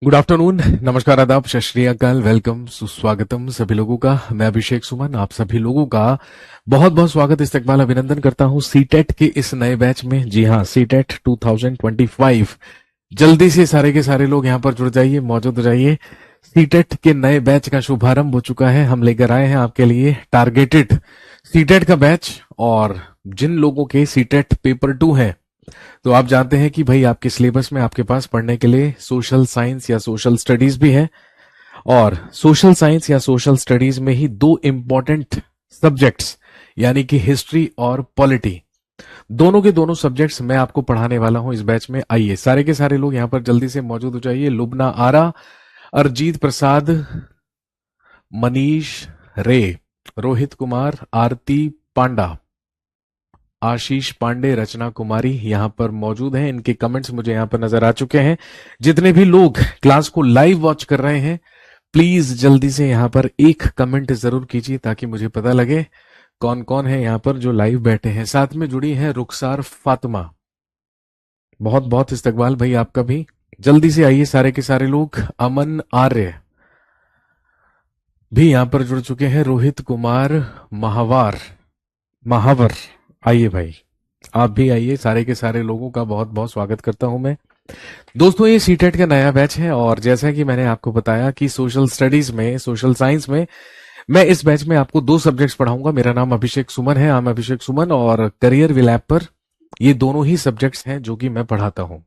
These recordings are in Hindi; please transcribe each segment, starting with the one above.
गुड आफ्टरनून, नमस्कार, आदाब, सत श्री अकाल, वेलकम, सुस्वागतम सभी लोगों का। मैं अभिषेक सुमन आप सभी लोगों का बहुत बहुत स्वागत, इस्तकबाल, अभिनंदन करता हूं सीटेट के इस नए बैच में। जी हां, सीटेट 2025। जल्दी से सारे के सारे लोग यहां पर जुड़ जाइए, मौजूद हो जाइए। सीटेट के नए बैच का शुभारंभ हो चुका है। हम लेकर आए हैं आपके लिए टारगेटेड सीटेट का बैच। और जिन लोगों के सीटेट पेपर 2 है, तो आप जानते हैं कि भाई आपके सिलेबस में आपके पास पढ़ने के लिए सोशल साइंस या सोशल स्टडीज भी है। और सोशल साइंस या सोशल स्टडीज में ही दो इंपॉर्टेंट सब्जेक्ट्स, यानी कि हिस्ट्री और पॉलिटी, दोनों के दोनों सब्जेक्ट्स मैं आपको पढ़ाने वाला हूं इस बैच में। आइए सारे के सारे लोग यहां पर जल्दी से मौजूद हो जाइए। लुबना आरा, अरजीत प्रसाद, मनीष रे, रोहित कुमार, आरती पांडा, आशीष पांडे, रचना कुमारी यहां पर मौजूद हैं। इनके कमेंट्स मुझे यहां पर नजर आ चुके हैं। जितने भी लोग क्लास को लाइव वॉच कर रहे हैं, प्लीज जल्दी से यहां पर एक कमेंट जरूर कीजिए ताकि मुझे पता लगे कौन कौन है यहां पर जो लाइव बैठे हैं। साथ में जुड़ी है रुखसार फातिमा, बहुत बहुत इस्तकबाल भाई आपका भी। जल्दी से आइए सारे के सारे लोग। अमन आर्य भी यहां पर जुड़ चुके हैं। रोहित कुमार महावर, आइए भाई, आप भी आइए। सारे के सारे लोगों का बहुत बहुत स्वागत करता हूं मैं। दोस्तों, ये सीटेट का नया बैच है और जैसा कि मैंने आपको बताया कि सोशल स्टडीज में, सोशल साइंस में मैं इस बैच में आपको दो सब्जेक्ट्स पढ़ाऊंगा। मेरा नाम अभिषेक सुमन है, आम अभिषेक सुमन, और करियर विल ऐप पर ये दोनों ही सब्जेक्ट्स हैं जो कि मैं पढ़ाता हूं।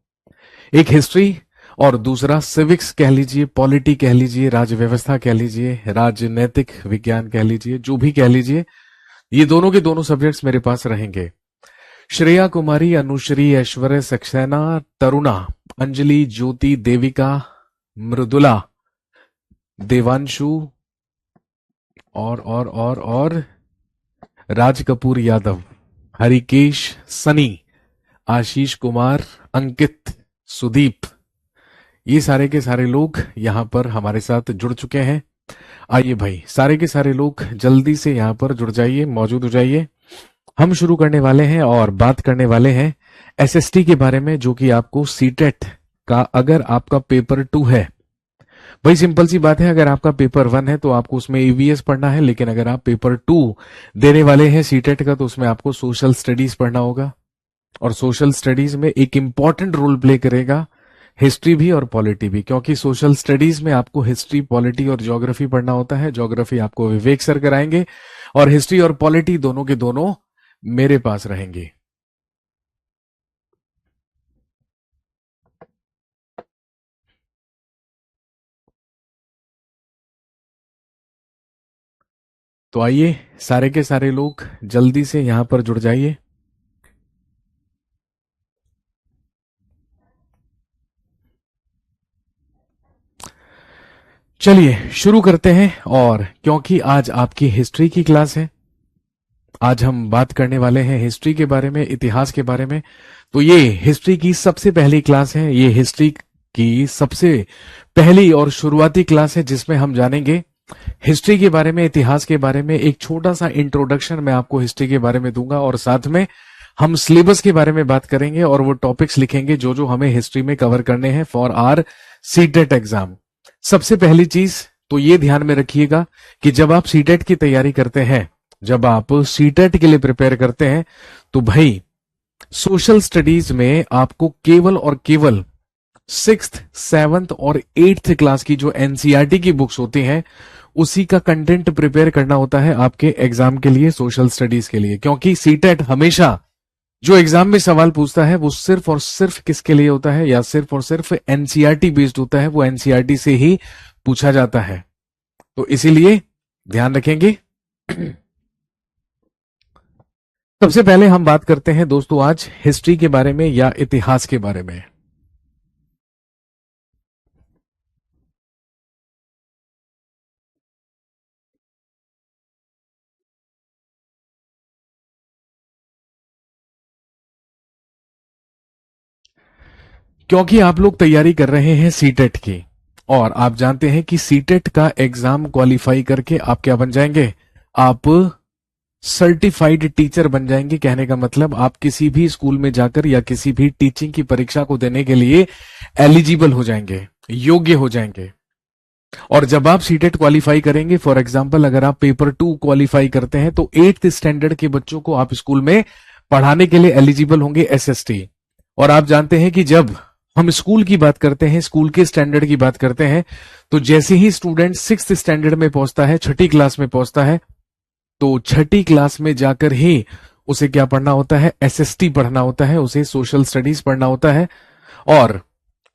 एक हिस्ट्री और दूसरा सिविक्स कह लीजिए, पॉलिटी कह लीजिए, राज्य व्यवस्था कह लीजिए, राजनैतिक विज्ञान कह लीजिए, जो भी कह लीजिए, ये दोनों के दोनों सब्जेक्ट्स मेरे पास रहेंगे। श्रेया कुमारी, अनुश्री, ऐश्वर्य सक्सेना, तरुणा, अंजलि, ज्योति, देविका, मृदुला, देवांशु और राज कपूर यादव, हरिकेश, सनी, आशीष कुमार, अंकित, सुदीप, ये सारे के सारे लोग यहां पर हमारे साथ जुड़ चुके हैं। आइए भाई, सारे के सारे लोग जल्दी से यहां पर जुड़ जाइए, मौजूद हो जाइए। हम शुरू करने वाले हैं और बात करने वाले हैं एसएसटी के बारे में, जो कि आपको सीटेट का, अगर आपका पेपर 2 है, भाई सिंपल सी बात है, अगर आपका पेपर 1 है तो आपको उसमें ईवीएस पढ़ना है, लेकिन अगर आप पेपर 2 देने वाले हैं सीटेट का तो उसमें आपको सोशल स्टडीज पढ़ना होगा। और सोशल स्टडीज में एक इंपॉर्टेंट रोल प्ले करेगा हिस्ट्री भी और पॉलिटी भी, क्योंकि सोशल स्टडीज में आपको हिस्ट्री, पॉलिटी और ज्योग्राफी पढ़ना होता है। ज्योग्राफी आपको विवेक सर कराएंगे और हिस्ट्री और पॉलिटी दोनों के दोनों मेरे पास रहेंगे। तो आइए सारे के सारे लोग जल्दी से यहां पर जुड़ जाइए। चलिए शुरू करते हैं। और क्योंकि आज आपकी हिस्ट्री की क्लास है, आज हम बात करने वाले हैं हिस्ट्री के बारे में, इतिहास के बारे में। तो ये हिस्ट्री की सबसे पहली क्लास है, ये हिस्ट्री की सबसे पहली और शुरुआती क्लास है जिसमें हम जानेंगे हिस्ट्री के बारे में, इतिहास के बारे में। एक छोटा सा इंट्रोडक्शन मैं आपको हिस्ट्री के बारे में दूंगा और साथ में हम सिलेबस के बारे में बात करेंगे और वो टॉपिक्स लिखेंगे जो जो हमें हिस्ट्री में कवर करने हैं फॉर आर सीटेट एग्जाम। सबसे पहली चीज तो ये ध्यान में रखिएगा कि जब आप सीटेट की तैयारी करते हैं, जब आप सीटेट के लिए प्रिपेयर करते हैं, तो भाई सोशल स्टडीज में आपको केवल और केवल 6th, 7th और 8th क्लास की जो एनसीईआरटी की बुक्स होती हैं उसी का कंटेंट प्रिपेयर करना होता है आपके एग्जाम के लिए, सोशल स्टडीज के लिए। क्योंकि सीटेट हमेशा जो एग्जाम में सवाल पूछता है वो सिर्फ और सिर्फ किसके लिए होता है, या सिर्फ और सिर्फ एनसीईआरटी बेस्ड होता है, वो एनसीईआरटी से ही पूछा जाता है। तो इसीलिए ध्यान रखेंगे। सबसे पहले हम बात करते हैं दोस्तों आज हिस्ट्री के बारे में या इतिहास के बारे में। क्योंकि आप लोग तैयारी कर रहे हैं सीटेट की, और आप जानते हैं कि सीटेट का एग्जाम क्वालिफाई करके आप क्या बन जाएंगे, आप सर्टिफाइड टीचर बन जाएंगे। कहने का मतलब आप किसी भी स्कूल में जाकर या किसी भी टीचिंग की परीक्षा को देने के लिए एलिजिबल हो जाएंगे। योग्य हो जाएंगे। और जब आप सीटेट क्वालिफाई करेंगे, फॉर एग्जाम्पल अगर आप पेपर 2 क्वालिफाई करते हैं तो 8th स्टैंडर्ड के बच्चों को आप स्कूल में पढ़ाने के लिए एलिजिबल होंगे एसएसटी। और आप जानते हैं कि जब हम स्कूल की बात करते हैं, स्कूल के स्टैंडर्ड की बात करते हैं, तो जैसे ही स्टूडेंट 6th स्टैंडर्ड में पहुंचता है, छठी क्लास में पहुंचता है, तो छठी क्लास में जाकर ही उसे क्या पढ़ना होता है, एसएसटी पढ़ना होता है, उसे सोशल स्टडीज पढ़ना होता है। और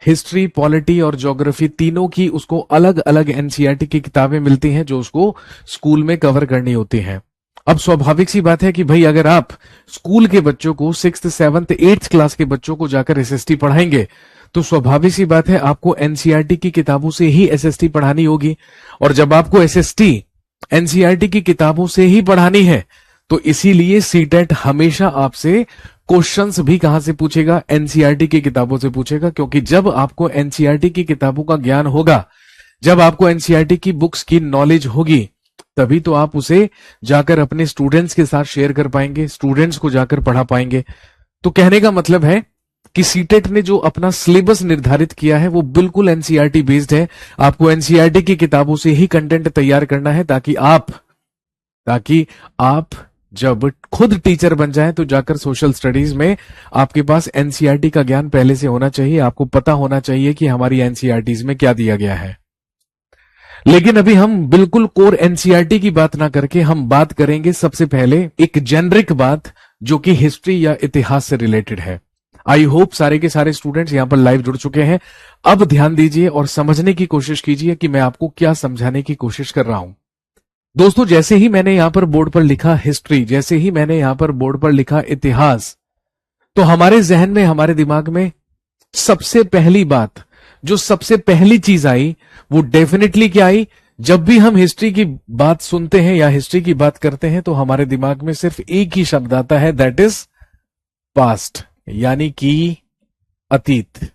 हिस्ट्री, पॉलिटी और ज्योग्राफी तीनों की उसको अलग अलग एनसीईआरटी की किताबें मिलती हैं जो उसको स्कूल में कवर करनी होती हैं। अब स्वाभाविक सी बात है कि भाई अगर आप स्कूल के बच्चों को 6th, 7th, 8th क्लास के बच्चों को जाकर एसएसटी पढ़ाएंगे तो स्वाभाविक सी बात है आपको एनसीईआरटी की किताबों से ही एसएसटी पढ़ानी होगी। और जब आपको एसएसटी एनसीईआरटी की किताबों से ही पढ़ानी है तो इसीलिए सीटेट हमेशा आपसे क्वेश्चंस भी कहां से पूछेगा, एनसीईआरटी की किताबों से पूछेगा। क्योंकि जब आपको एनसीईआरटी की किताबों का ज्ञान होगा, जब आपको एनसीईआरटी की बुक्स की नॉलेज होगी, तभी तो आप उसे जाकर अपने स्टूडेंट्स के साथ शेयर कर पाएंगे, स्टूडेंट्स को जाकर पढ़ा पाएंगे। तो कहने का मतलब है कि सीटेट ने जो अपना सिलेबस निर्धारित किया है वो बिल्कुल एनसीईआरटी बेस्ड है। आपको एनसीईआरटी की किताबों से ही कंटेंट तैयार करना है ताकि आप जब खुद टीचर बन जाएं तो जाकर सोशल स्टडीज में आपके पास एनसीईआरटी का ज्ञान पहले से होना चाहिए, आपको पता होना चाहिए कि हमारी एनसीईआरटीज में क्या दिया गया है। लेकिन अभी हम बिल्कुल कोर एनसीईआरटी की बात ना करके हम बात करेंगे सबसे पहले एक जेनरिक बात जो कि हिस्ट्री या इतिहास से रिलेटेड है। आई होप सारे के सारे स्टूडेंट्स यहां पर लाइव जुड़ चुके हैं। अब ध्यान दीजिए और समझने की कोशिश कीजिए कि मैं आपको क्या समझाने की कोशिश कर रहा हूं। दोस्तों, जैसे ही मैंने यहां पर बोर्ड पर लिखा हिस्ट्री, जैसे ही मैंने यहां पर बोर्ड पर लिखा इतिहास, तो हमारे जहन में, हमारे दिमाग में सबसे पहली बात, जो सबसे पहली चीज आई वो डेफिनेटली क्या आई, जब भी हम हिस्ट्री की बात सुनते हैं या हिस्ट्री की बात करते हैं तो हमारे दिमाग में सिर्फ एक ही शब्द आता है, दैट इज पास्ट, यानी कि अतीत।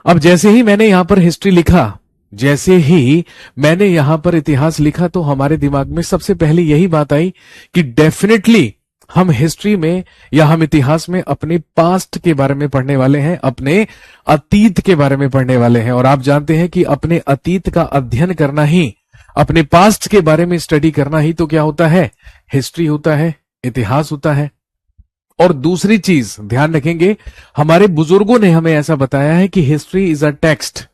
अब जैसे ही मैंने यहां पर हिस्ट्री लिखा, जैसे ही मैंने यहां पर इतिहास लिखा, तो हमारे दिमाग में सबसे पहले यही बात आई कि डेफिनेटली हम हिस्ट्री में या हम इतिहास में अपने पास्ट के बारे में पढ़ने वाले हैं, अपने अतीत के बारे में पढ़ने वाले हैं। और आप जानते हैं कि अपने अतीत का अध्ययन करना ही, अपने पास्ट के बारे में स्टडी करना ही तो क्या होता है, हिस्ट्री होता है, इतिहास होता है। और दूसरी चीज ध्यान रखेंगे, हमारे बुजुर्गों ने हमें ऐसा बताया है कि हिस्ट्री इज अ टेक्स्ट,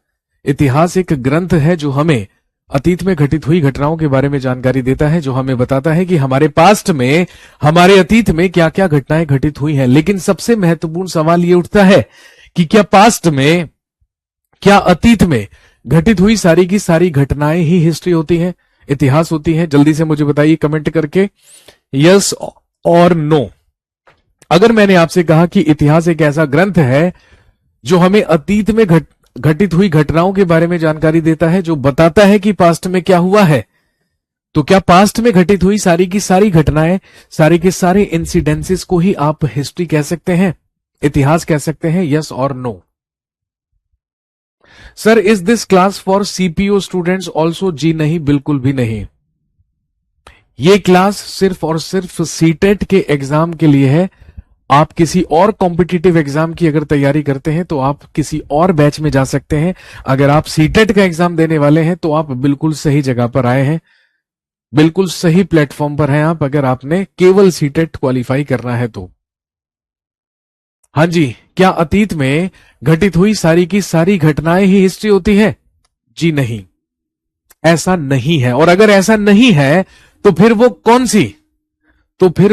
इतिहास एक ग्रंथ है जो हमें अतीत में घटित हुई घटनाओं के बारे में जानकारी देता है, जो हमें बताता है कि हमारे पास्ट में, हमारे अतीत में क्या क्या घटनाएं घटित हुई हैं। लेकिन सबसे महत्वपूर्ण सवाल यह उठता है कि क्या पास्ट में, क्या अतीत में घटित हुई सारी की सारी घटनाएं ही हिस्ट्री होती हैं, इतिहास होती हैं? जल्दी से मुझे बताइए कमेंट करके, यस और नो। अगर मैंने आपसे कहा कि इतिहास एक ऐसा ग्रंथ है जो हमें अतीत में घटित हुई घटनाओं के बारे में जानकारी देता है, जो बताता है कि पास्ट में क्या हुआ है, तो क्या पास्ट में घटित हुई सारी की सारी घटनाएं, सारे के सारे इंसिडेंसेस को ही आप हिस्ट्री कह सकते हैं, इतिहास कह सकते हैं? यस और no. Sir, is this class for CPO students also? जी नहीं, बिल्कुल भी नहीं। ये क्लास सिर्फ और सिर्फ सीटेट के एग्जाम के लिए है। आप किसी और कॉम्पिटिटिव एग्जाम की अगर तैयारी करते हैं तो आप किसी और बैच में जा सकते हैं। अगर आप सीटेट का एग्जाम देने वाले हैं तो आप बिल्कुल सही जगह पर आए हैं, बिल्कुल सही प्लेटफॉर्म पर हैं आप, अगर आपने केवल सीटेट क्वालिफाई करना है तो। हाँ जी, क्या अतीत में घटित हुई सारी की सारी घटनाएं ही हिस्ट्री होती है? जी नहीं, ऐसा नहीं है। और अगर ऐसा नहीं है तो फिर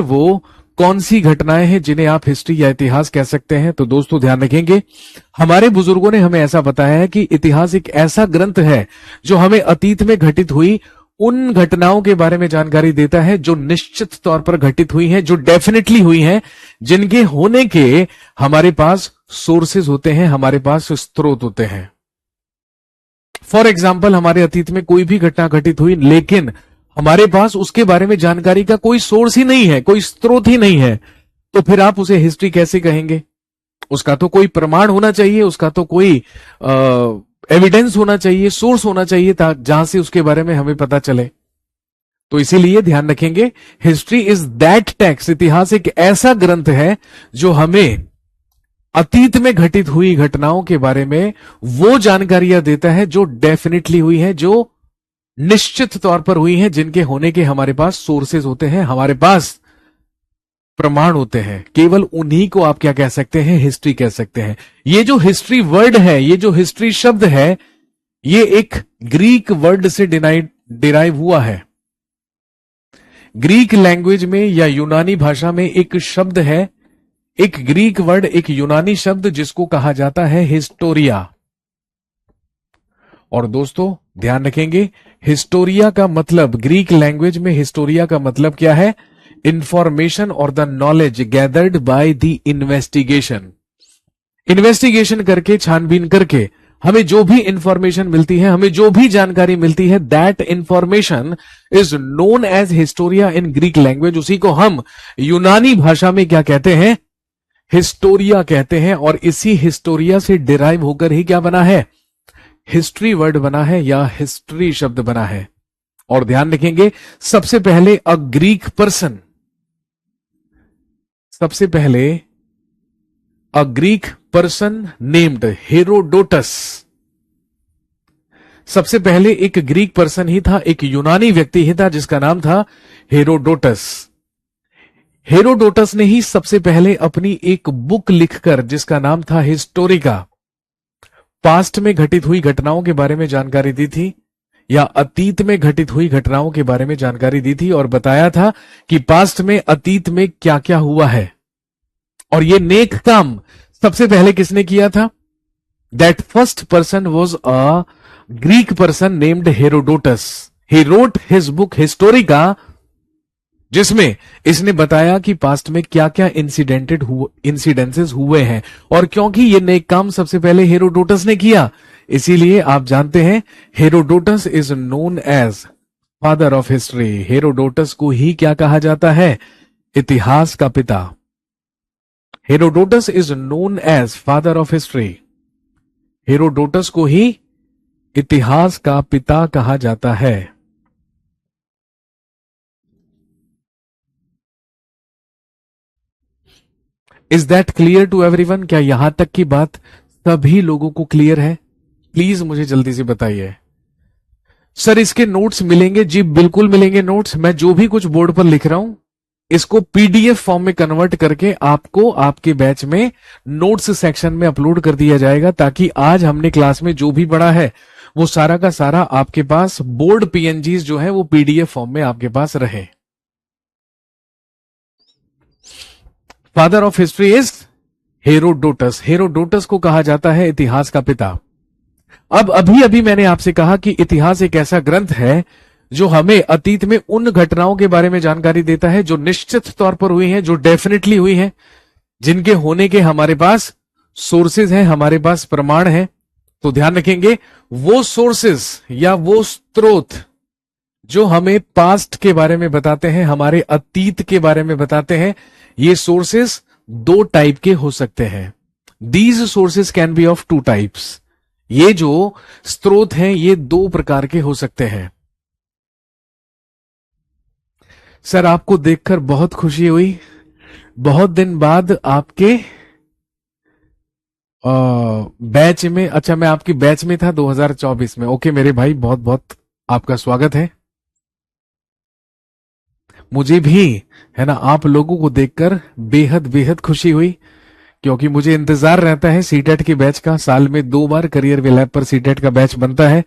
वो कौन सी घटनाएं हैं जिन्हें आप हिस्ट्री या इतिहास कह सकते हैं? तो दोस्तों ध्यान रखेंगे, हमारे बुजुर्गों ने हमें ऐसा बताया है कि इतिहास एक ऐसा ग्रंथ है जो हमें अतीत में घटित हुई उन घटनाओं के बारे में जानकारी देता है जो निश्चित तौर पर घटित हुई हैं, जो डेफिनेटली हुई हैं, जिनके होने के हमारे पास सोर्सेज होते हैं, हमारे पास स्रोत होते हैं। फॉर एग्जाम्पल, हमारे अतीत में कोई भी घटना घटित हुई लेकिन हमारे पास उसके बारे में जानकारी का कोई सोर्स ही नहीं है, कोई स्रोत ही नहीं है, तो फिर आप उसे हिस्ट्री कैसे कहेंगे? उसका तो कोई प्रमाण होना चाहिए, उसका तो कोई एविडेंस होना चाहिए, सोर्स होना चाहिए जहां से उसके बारे में हमें पता चले। तो इसीलिए ध्यान रखेंगे, हिस्ट्री इज दैट टेक्स्ट, इतिहास एक ऐसा ग्रंथ है जो हमें अतीत में घटित हुई घटनाओं के बारे में वो जानकारियां देता है जो डेफिनेटली हुई है, जो निश्चित तौर पर हुई है, जिनके होने के हमारे पास सोर्सेज होते हैं, हमारे पास प्रमाण होते हैं। केवल उन्हीं को आप क्या कह सकते हैं, हिस्ट्री कह सकते हैं। ये जो हिस्ट्री वर्ड है, ये जो हिस्ट्री शब्द है, ये एक ग्रीक वर्ड से डिराइव हुआ है। ग्रीक लैंग्वेज में या यूनानी भाषा में एक शब्द है, एक ग्रीक वर्ड, एक यूनानी शब्द जिसको कहा जाता है हिस्टोरिया। और दोस्तों ध्यान रखेंगे, हिस्टोरिया का मतलब, ग्रीक लैंग्वेज में हिस्टोरिया का मतलब क्या है? इंफॉर्मेशन और the knowledge gathered by the investigation. Investigation करके, छानबीन करके हमें जो भी इंफॉर्मेशन मिलती है, हमें जो भी जानकारी मिलती है, that information is known as historia in Greek language. उसी को हम यूनानी भाषा में क्या कहते हैं? हिस्टोरिया कहते हैं। और इसी हिस्टोरिया से डिराइव होकर ही क्या बना है? हिस्ट्री वर्ड बना है या हिस्ट्री शब्द बना है। और ध्यान रखेंगे, सबसे पहले अ ग्रीक पर्सन, सबसे पहले a Greek person named Herodotus, सबसे पहले एक ग्रीक पर्सन ही था, एक यूनानी व्यक्ति ही था जिसका नाम था हेरोडोटस। हेरोडोटस ने ही सबसे पहले अपनी एक बुक लिखकर, जिसका नाम था हिस्टोरिका, पास्ट में घटित हुई घटनाओं के बारे में जानकारी दी थी, या अतीत में घटित हुई घटनाओं के बारे में जानकारी दी थी, और बताया था कि पास्ट में, अतीत में क्या क्या हुआ है। और ये नेक काम सबसे पहले किसने किया था? That first person was a Greek person named Herodotus. He wrote his book Historica, जिसमें इसने बताया कि पास्ट में क्या क्या इंसिडेंसेस हुए हैं। और क्योंकि ये नेक काम सबसे पहले हेरोडोटस ने किया, इसीलिए आप जानते हैं Herodotus is known as father of history. Herodotus को ही क्या कहा जाता है? इतिहास का पिता। Herodotus is known as father of history. Herodotus को ही इतिहास का पिता कहा जाता है। Is that clear to everyone? क्या यहां तक की बात सभी लोगों को क्लियर है? प्लीज मुझे जल्दी से बताइए। सर इसके नोट्स मिलेंगे? जी बिल्कुल मिलेंगे नोट्स। मैं जो भी कुछ बोर्ड पर लिख रहा हूं, इसको पीडीएफ फॉर्म में कन्वर्ट करके आपको आपके बैच में नोट्स सेक्शन में अपलोड कर दिया जाएगा, ताकि आज हमने क्लास में जो भी पढ़ा है वो सारा का सारा आपके पास बोर्ड पीएनजीज जो है वो पीडीएफ फॉर्म में आपके पास रहे। Father of history is Herodotus. Herodotus को कहा जाता है इतिहास का पिता। अब अभी अभी मैंने आपसे कहा कि इतिहास एक ऐसा ग्रंथ है जो हमें अतीत में उन घटनाओं के बारे में जानकारी देता है जो निश्चित तौर पर हुई हैं, जो डेफिनेटली हुई हैं, जिनके होने के हमारे पास सोर्सेज हैं, हमारे पास प्रमाण हैं। तो ध्यान रखेंगे, वो सोर्सेज या वो स्रोत जो हमें पास्ट के बारे में बताते हैं, हमारे अतीत के बारे में बताते हैं, ये सोर्सेज दो टाइप के हो सकते हैं। These sources can be of two types. ये जो स्रोत हैं ये दो प्रकार के हो सकते हैं। सर आपको देखकर बहुत खुशी हुई, बहुत दिन बाद आपके बैच में। अच्छा मैं आपकी बैच में था 2024 में। ओके मेरे भाई, बहुत बहुत आपका स्वागत है। मुझे भी है ना आप लोगों को देखकर बेहद बेहद खुशी हुई, क्योंकि मुझे इंतजार रहता है सीटेट के बैच का। साल में 2 बार करियर वे लैब पर सीटेट का बैच बनता है,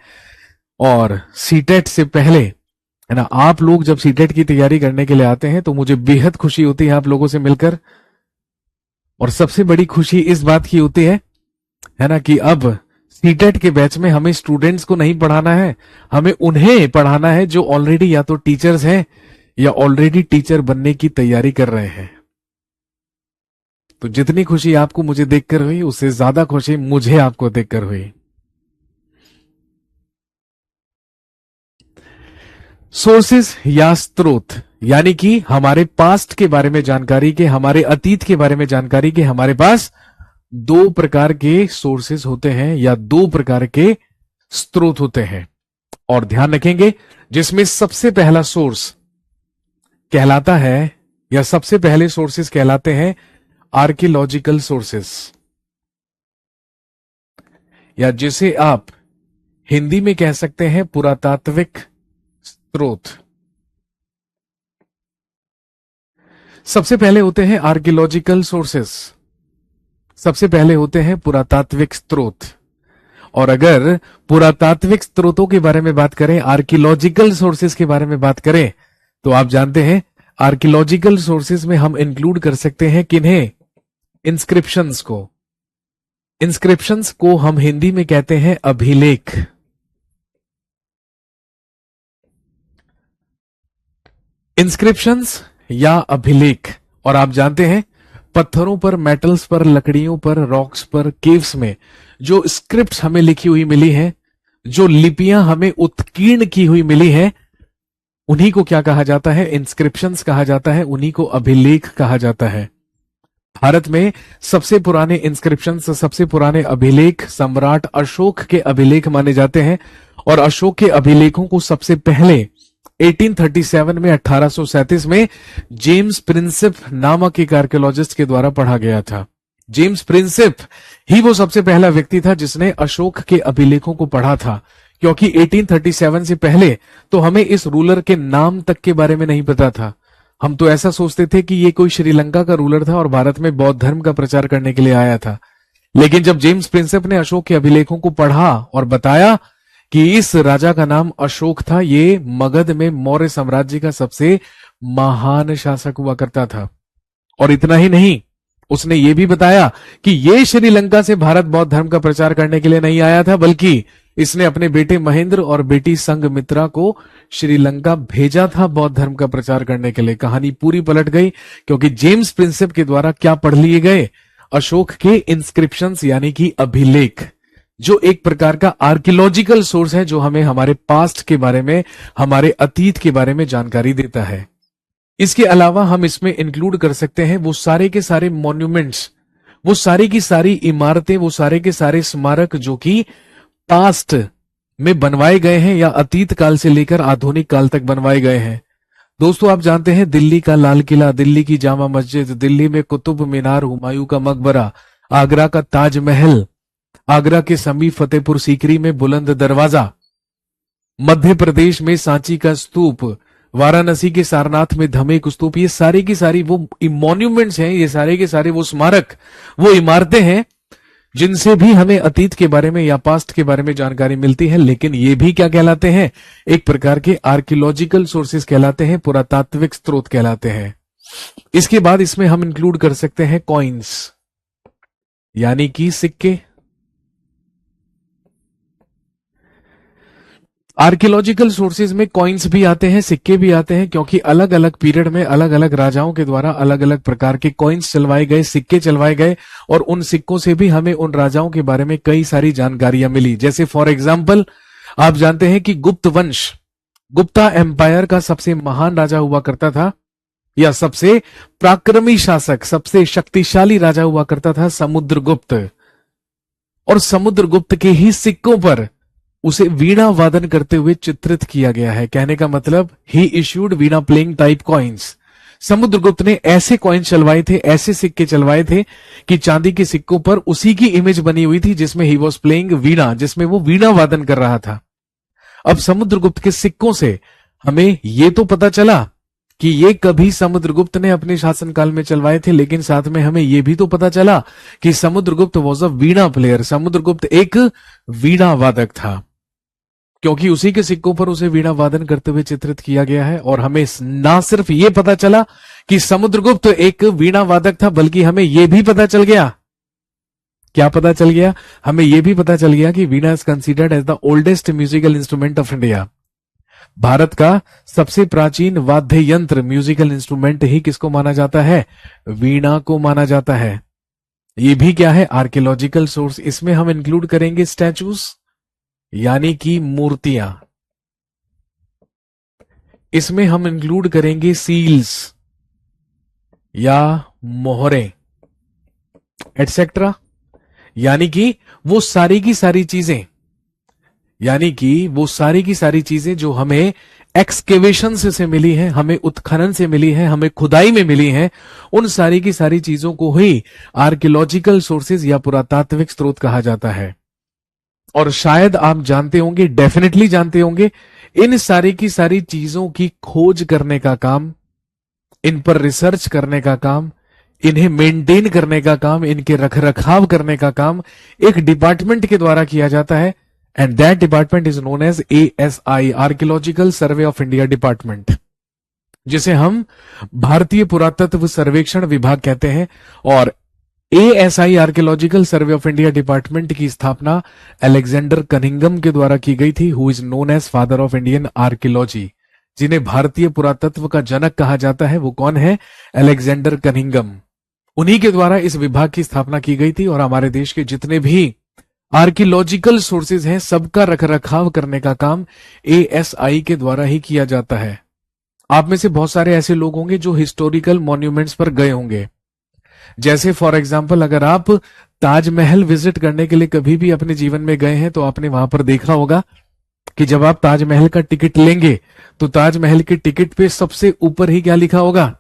और सीटेट से पहले है ना आप लोग जब सीटेट की तैयारी करने के लिए आते हैं तो मुझे बेहद खुशी होती है आप लोगों से मिलकर। और सबसे बड़ी खुशी इस बात की होती है ना कि अब सीटेट के बैच में हमें स्टूडेंट्स को नहीं पढ़ाना है, हमें उन्हें पढ़ाना है जो ऑलरेडी या तो टीचर्स हैं या ऑलरेडी टीचर बनने की तैयारी कर रहे हैं। तो जितनी खुशी आपको मुझे देखकर हुई, उससे ज्यादा खुशी मुझे आपको देखकर हुई। सोर्सेस या स्रोत, यानी कि हमारे पास्ट के बारे में जानकारी के, हमारे अतीत के बारे में जानकारी के हमारे पास दो प्रकार के सोर्सेस होते हैं या दो प्रकार के स्रोत होते हैं। और ध्यान रखेंगे, जिसमें सबसे पहला सोर्स कहलाता है या सबसे पहले सोर्सेस कहलाते हैं आर्कियोलॉजिकल सोर्सेस। या जिसे आप हिंदी में कह सकते हैं पुरातात्विक स्रोत। सबसे पहले होते हैं आर्कियोलॉजिकल सोर्सेस, सबसे पहले होते हैं पुरातात्विक स्रोत। और अगर पुरातात्विक स्रोतों के बारे में बात करें, आर्कियोलॉजिकल सोर्सेस के बारे में बात करें, तो आप जानते हैं आर्कियोलॉजिकल सोर्सेस में हम इंक्लूड कर सकते हैं किन्हें? इंस्क्रिप्शंस को। इंस्क्रिप्शंस को हम हिंदी में कहते हैं अभिलेख। इंस्क्रिप्शंस या अभिलेख। और आप जानते हैं पत्थरों पर, मेटल्स पर, लकड़ियों पर, रॉक्स पर, केव्स में जो स्क्रिप्ट्स हमें लिखी हुई मिली हैं, जो लिपियां हमें उत्कीर्ण की हुई मिली हैं, उन्हीं को क्या कहा जाता है? इंस्क्रिप्शंस कहा जाता है, उन्हीं को अभिलेख कहा जाता है। भारत में सबसे पुराने इंस्क्रिप्शंस, सबसे पुराने अभिलेख सम्राट अशोक के अभिलेख माने जाते हैं। और अशोक के अभिलेखों को सबसे पहले 1837 में 1837 में जेम्स प्रिंसिप नामक एक आर्कियोलॉजिस्ट के द्वारा पढ़ा गया था। जेम्स प्रिंसिप ही वो सबसे पहला व्यक्ति था जिसने अशोक के अभिलेखों को पढ़ा था, क्योंकि 1837 से पहले तो हमें इस रूलर के नाम तक के बारे में नहीं पता था। हम तो ऐसा सोचते थे कि ये कोई श्रीलंका का रूलर था और भारत में बौद्ध धर्म का प्रचार करने के लिए आया था। लेकिन जब जेम्स प्रिंसिप ने अशोक के अभिलेखों को पढ़ा और बताया कि इस राजा का नाम अशोक था, ये मगध में मौर्य साम्राज्य का सबसे महान शासक हुआ करता था। और इतना ही नहीं, उसने ये भी बताया कि ये श्रीलंका से भारत बौद्ध धर्म का प्रचार करने के लिए नहीं आया था, बल्कि इसने अपने बेटे महेंद्र और बेटी संघमित्रा को श्रीलंका भेजा था बौद्ध धर्म का प्रचार करने के लिए। कहानी पूरी पलट गई, क्योंकि जेम्स प्रिंसिप के द्वारा क्या पढ़ लिए गए? अशोक के इंस्क्रिप्शंस यानी कि अभिलेख, जो एक प्रकार का आर्कियोलॉजिकल सोर्स है, जो हमें हमारे पास्ट के बारे में, हमारे अतीत के बारे में जानकारी देता है। इसके अलावा हम इसमें इंक्लूड कर सकते हैं वो सारे के सारे मॉन्यूमेंट्स, वो सारी की सारी इमारतें, वो सारे के सारे स्मारक जो कि पास्ट में बनवाए गए हैं या अतीत काल से लेकर आधुनिक काल तक बनवाए गए हैं। दोस्तों, आप जानते हैं दिल्ली का लाल किला, दिल्ली की जामा मस्जिद, दिल्ली में कुतुब मीनार, हुमायूं का मकबरा, आगरा का ताजमहल, आगरा के समीप फतेहपुर सीकरी में बुलंद दरवाजा, मध्य प्रदेश में सांची का स्तूप, वाराणसी के सारनाथ में धमेक स्तूप, ये सारी की सारी वो मॉन्यूमेंट्स हैं, ये सारे के सारे वो स्मारक, वो इमारतें हैं जिनसे भी हमें अतीत के बारे में या पास्ट के बारे में जानकारी मिलती है। लेकिन ये भी क्या कहलाते हैं? एक प्रकार के आर्कियोलॉजिकल सोर्सेस कहलाते हैं, पुरातात्विक स्रोत कहलाते हैं। इसके बाद इसमें हम इंक्लूड कर सकते हैं कॉइन्स यानी कि सिक्के। आर्कियोलॉजिकल सोर्सेज में कॉइन्स भी आते हैं, सिक्के भी आते हैं, क्योंकि अलग अलग पीरियड में अलग अलग राजाओं के द्वारा अलग अलग प्रकार के कॉइन्स चलवाए गए, सिक्के चलवाए गए, और उन सिक्कों से भी हमें उन राजाओं के बारे में कई सारी जानकारियां मिली। जैसे फॉर एग्जाम्पल, आप जानते हैं कि गुप्त वंश, गुप्ता एम्पायर का सबसे महान राजा हुआ करता था, या सबसे पराक्रमी शासक, सबसे शक्तिशाली राजा हुआ करता था समुद्रगुप्त। और समुद्रगुप्त के ही सिक्कों पर उसे वीणा वादन करते हुए चित्रित किया गया है। कहने का मतलब, ही इश्यूड वीणा प्लेइंग टाइप कॉइन्स। समुद्रगुप्त ने ऐसे कॉइन्स चलवाए थे, ऐसे सिक्के चलवाए थे कि चांदी के सिक्कों पर उसी की इमेज बनी हुई थी जिसमें ही वॉज प्लेइंग वीणा, जिसमें वो वीणा वादन कर रहा था। अब समुद्रगुप्त के सिक्कों से हमें ये तो पता चला कि ये कभी समुद्रगुप्त ने अपने शासनकाल में चलवाए थे, लेकिन साथ में हमें यह भी तो पता चला कि Samudragupta was a Veena player, Samudragupta एक वीणा वादक था, क्योंकि उसी के सिक्कों पर उसे वीणा वादन करते हुए चित्रित किया गया है। और हमें ना सिर्फ ये पता चला कि समुद्रगुप्त एक वीणा वादक था, बल्कि हमें यह भी पता चल गया, क्या पता चल गया? हमें यह भी पता चल गया कि veena is considered as the oldest musical instrument of India. Bharat का सबसे प्राचीन वाद्य यंत्र, म्यूजिकल इंस्ट्रूमेंट ही किसको माना जाता है? वीणा को माना जाता है। ये भी क्या है? Archaeological source. इसमें हम इंक्लूड करेंगे स्टैचूज यानी कि मूर्तियां, इसमें हम इंक्लूड करेंगे सील्स या मोहरें एटसेट्रा, यानी कि वो सारी की सारी चीजें, यानी कि वो सारी की सारी चीजें जो हमें एक्सकेवेशन से मिली हैं, हमें उत्खनन से मिली हैं, हमें खुदाई में मिली हैं, उन सारी की सारी चीजों को ही आर्कियोलॉजिकल सोर्सेज या पुरातात्विक स्रोत कहा जाता है। और शायद आप जानते होंगे, डेफिनेटली जानते होंगे, इन सारी की सारी चीजों की खोज करने का काम, इन पर रिसर्च करने का काम, इन्हें मेंटेन करने का काम, इनके रखरखाव करने का काम एक डिपार्टमेंट के द्वारा किया जाता है, and that department is known as ASI, archaeological survey of India department, जिसे हम भारतीय पुरातत्व सर्वेक्षण विभाग कहते हैं। और ASI, archaeological survey of India department की स्थापना अलेक्जेंडर कनिंघम के द्वारा की गई थी, who is known as father of Indian archaeology. जिन्हें भारतीय पुरातत्व का जनक कहा जाता है वो कौन है? Alexander Cunningham. उन्हीं के द्वारा इस विभाग की स्थापना की गई थी और हमारे देश के जितने भी आर्कियोलॉजिकल सोर्सेज हैं सबका रखरखाव करने का काम ASI के द्वारा ही किया जाता है। आप में से बहुत सारे ऐसे लोग होंगे जो हिस्टोरिकल मॉन्यूमेंट्स पर गए होंगे। जैसे फॉर एग्जांपल अगर आप ताजमहल विजिट करने के लिए कभी भी अपने जीवन में गए हैं तो आपने वहां पर देखा होगा कि जब आप ताजमहल का टिकट लेंगे तो ताजमहल के टिकट पे सबसे ऊपर ही क्या लिखा होगा?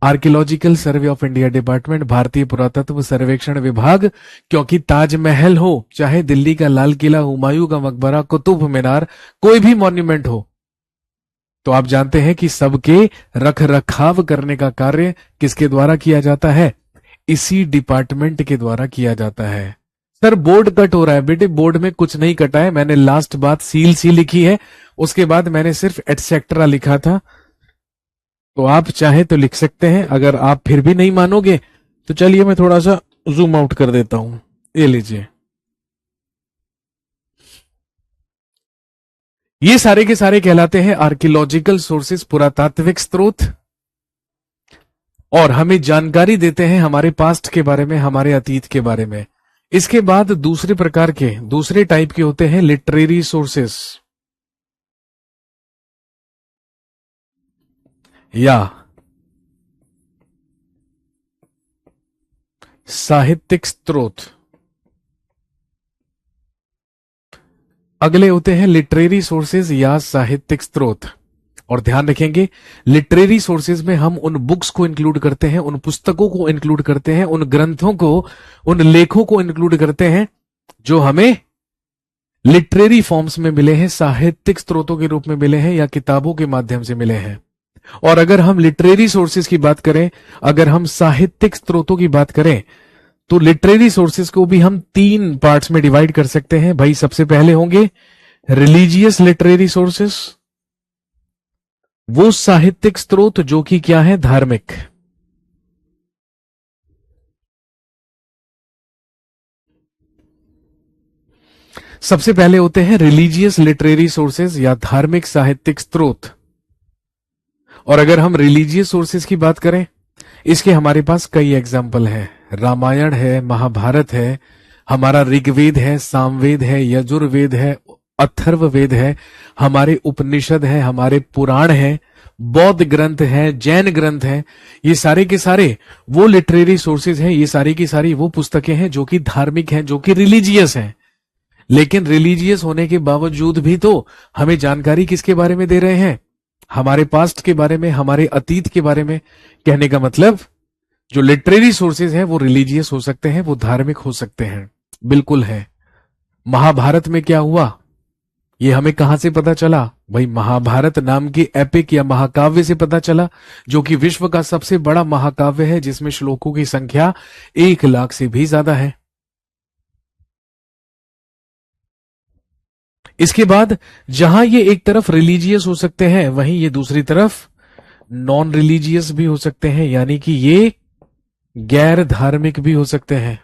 Archaeological survey of India department, भारतीय पुरातत्व सर्वेक्षण विभाग। क्योंकि ताजमहल हो, चाहे दिल्ली का लाल किला, हुमायूं का मकबरा, कुतुब मीनार, कोई भी मॉन्यूमेंट हो, तो आप जानते हैं कि सबके रख रखाव करने का कार्य किसके द्वारा किया जाता है? इसी डिपार्टमेंट के द्वारा किया जाता है। सर बोर्ड कट हो रहा है। बेटे बोर्ड में कुछ नहीं कटा है, मैंने लास्ट बात सील सी लिखी है, उसके बाद मैंने सिर्फ एटसेट्रा लिखा था। तो आप चाहे तो लिख सकते हैं, अगर आप फिर भी नहीं मानोगे तो चलिए मैं थोड़ा सा जूम आउट कर देता हूं। ये लीजिए, ये सारे के सारे कहलाते हैं आर्कियोलॉजिकल सोर्सेस, पुरातात्विक स्रोत, और हमें जानकारी देते हैं हमारे पास्ट के बारे में, हमारे अतीत के बारे में। इसके बाद दूसरे प्रकार के, दूसरे टाइप के होते हैं लिटरेरी सोर्सेस या साहित्यिक स्रोत। अगले होते हैं लिटरेरी सोर्सेज या साहित्यिक स्रोत। और ध्यान रखेंगे, लिटरेरी सोर्सेज में हम उन बुक्स को इंक्लूड करते हैं, उन पुस्तकों को इंक्लूड करते हैं, उन ग्रंथों को, उन लेखों को इंक्लूड करते हैं जो हमें लिटरेरी फॉर्म्स में मिले हैं, साहित्यिक स्रोतों के रूप में मिले हैं या किताबों के माध्यम से मिले हैं। और अगर हम लिटरेरी सोर्सेज की बात करें, अगर हम साहित्यिक स्रोतों की बात करें, तो लिटरेरी सोर्सेज को भी हम 3 पार्ट्स में डिवाइड कर सकते हैं। भाई सबसे पहले होंगे रिलीजियस लिटरेरी सोर्सेस, वो साहित्यिक स्रोत जो कि क्या है? धार्मिक। सबसे पहले होते हैं रिलीजियस लिटरेरी सोर्सेज या धार्मिक साहित्यिक स्रोत। और अगर हम रिलीजियस सोर्सेज की बात करें, इसके हमारे पास कई एग्जाम्पल हैं। रामायण है, महाभारत है, हमारा ऋग्वेद है, सामवेद है, यजुर्वेद है, अथर्ववेद है, हमारे उपनिषद है, हमारे पुराण है, बौद्ध ग्रंथ है, जैन ग्रंथ है। ये सारे के सारे वो लिटरेरी सोर्सेज हैं, ये सारी की सारी वो पुस्तकें हैं जो कि धार्मिक हैं, जो कि रिलीजियस हैं। लेकिन रिलीजियस होने के बावजूद भी तो हमें जानकारी किसके बारे में दे रहे हैं? हमारे पास्ट के बारे में, हमारे अतीत के बारे में। कहने का मतलब जो लिटरेरी सोर्सेज हैं वो रिलीजियस हो सकते हैं, वो धार्मिक हो सकते हैं। बिल्कुल है। महाभारत में क्या हुआ ये हमें कहां से पता चला? भाई महाभारत नाम की एपिक या महाकाव्य से पता चला, जो कि विश्व का सबसे बड़ा महाकाव्य है, जिसमें श्लोकों की संख्या 1 लाख से भी ज्यादा है। इसके बाद जहां ये एक तरफ रिलीजियस हो सकते हैं, वहीं ये दूसरी तरफ नॉन रिलीजियस भी हो सकते हैं, यानी कि ये गैर धार्मिक भी हो सकते हैं।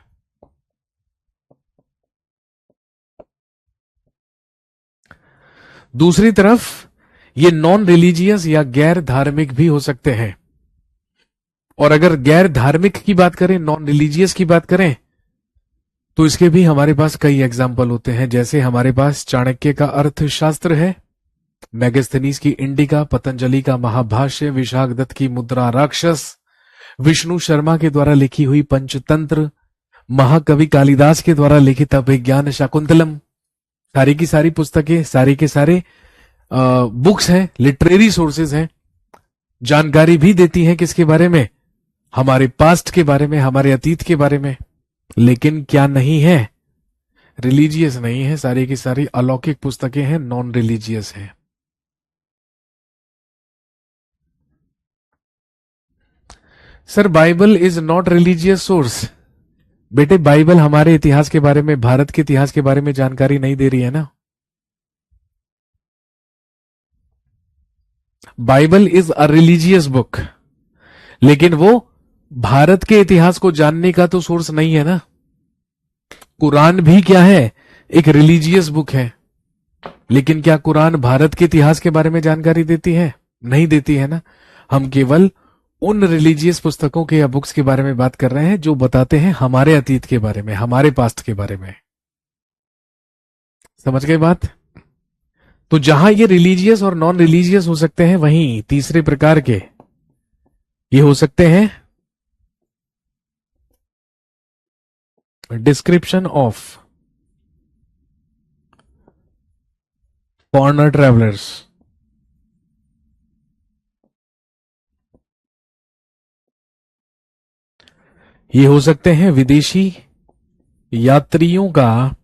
दूसरी तरफ ये नॉन रिलीजियस या गैर धार्मिक भी हो सकते हैं। और अगर गैर धार्मिक की बात करें, नॉन रिलीजियस की बात करें, तो इसके भी हमारे पास कई एग्जाम्पल होते हैं। जैसे हमारे पास चाणक्य का अर्थशास्त्र है, मेगास्थनीज की इंडिका, पतंजलि का महाभाष्य, विशाखदत्त की मुद्रा राक्षस, विष्णु शर्मा के द्वारा लिखी हुई पंचतंत्र, महाकवि कालिदास के द्वारा लिखित अभिज्ञान शाकुंतलम। सारी की सारी पुस्तकें, सारी के सारे बुक्स हैं, लिटरेरी सोर्सेज हैं, जानकारी भी देती हैं किसके बारे में? हमारे पास्ट के बारे में, हमारे अतीत के बारे में। लेकिन क्या नहीं है? रिलीजियस नहीं है, सारी की सारी अलौकिक पुस्तकें हैं, नॉन रिलीजियस हैं। Sir Bible is not religious source. बेटे बाइबल हमारे इतिहास के बारे में, भारत के इतिहास के बारे में जानकारी नहीं दे रही है ना। Bible is a religious book, लेकिन वो भारत के इतिहास को जानने का तो सोर्स नहीं है ना। कुरान भी क्या है, एक रिलीजियस बुक है, लेकिन क्या कुरान भारत के इतिहास के बारे में जानकारी देती है? नहीं देती है ना। हम केवल उन रिलीजियस पुस्तकों के या बुक्स के बारे में बात कर रहे हैं जो बताते हैं हमारे अतीत के बारे में, हमारे पास्ट के बारे में। समझ गए बात? तो जहां ये रिलीजियस और नॉन रिलीजियस हो सकते हैं, वहीं तीसरे प्रकार के ये हो सकते हैं डिस्क्रिप्शन ऑफ फॉरेनर ट्रेवलर्स। ये हो सकते हैं विदेशी यात्रियों का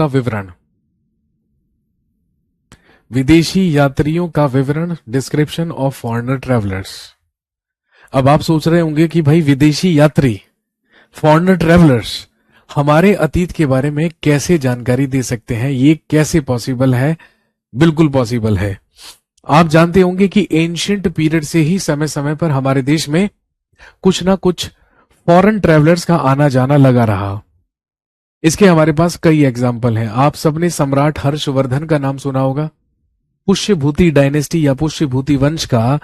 विवरण, विदेशी यात्रियों का विवरण, डिस्क्रिप्शन ऑफ फॉरेनर ट्रेवलर्स। अब आप सोच रहे होंगे कि भाई विदेशी यात्री, फॉरेनर ट्रेवलर्स हमारे अतीत के बारे में कैसे जानकारी दे सकते हैं, ये कैसे पॉसिबल है? बिल्कुल पॉसिबल है। आप जानते होंगे कि एंशियंट पीरियड से ही समय समय पर हमारे देश में कुछ ना कुछ फॉरेन ट्रेवलर्स का आना जाना लगा रहा। इसके हमारे पास कई एग्जाम्पल हैं। आप सबने सम्राट हर्षवर्धन का नाम सुना होगा। पुष्यभूति डायनेस्टी या पुष्यभूति वंश का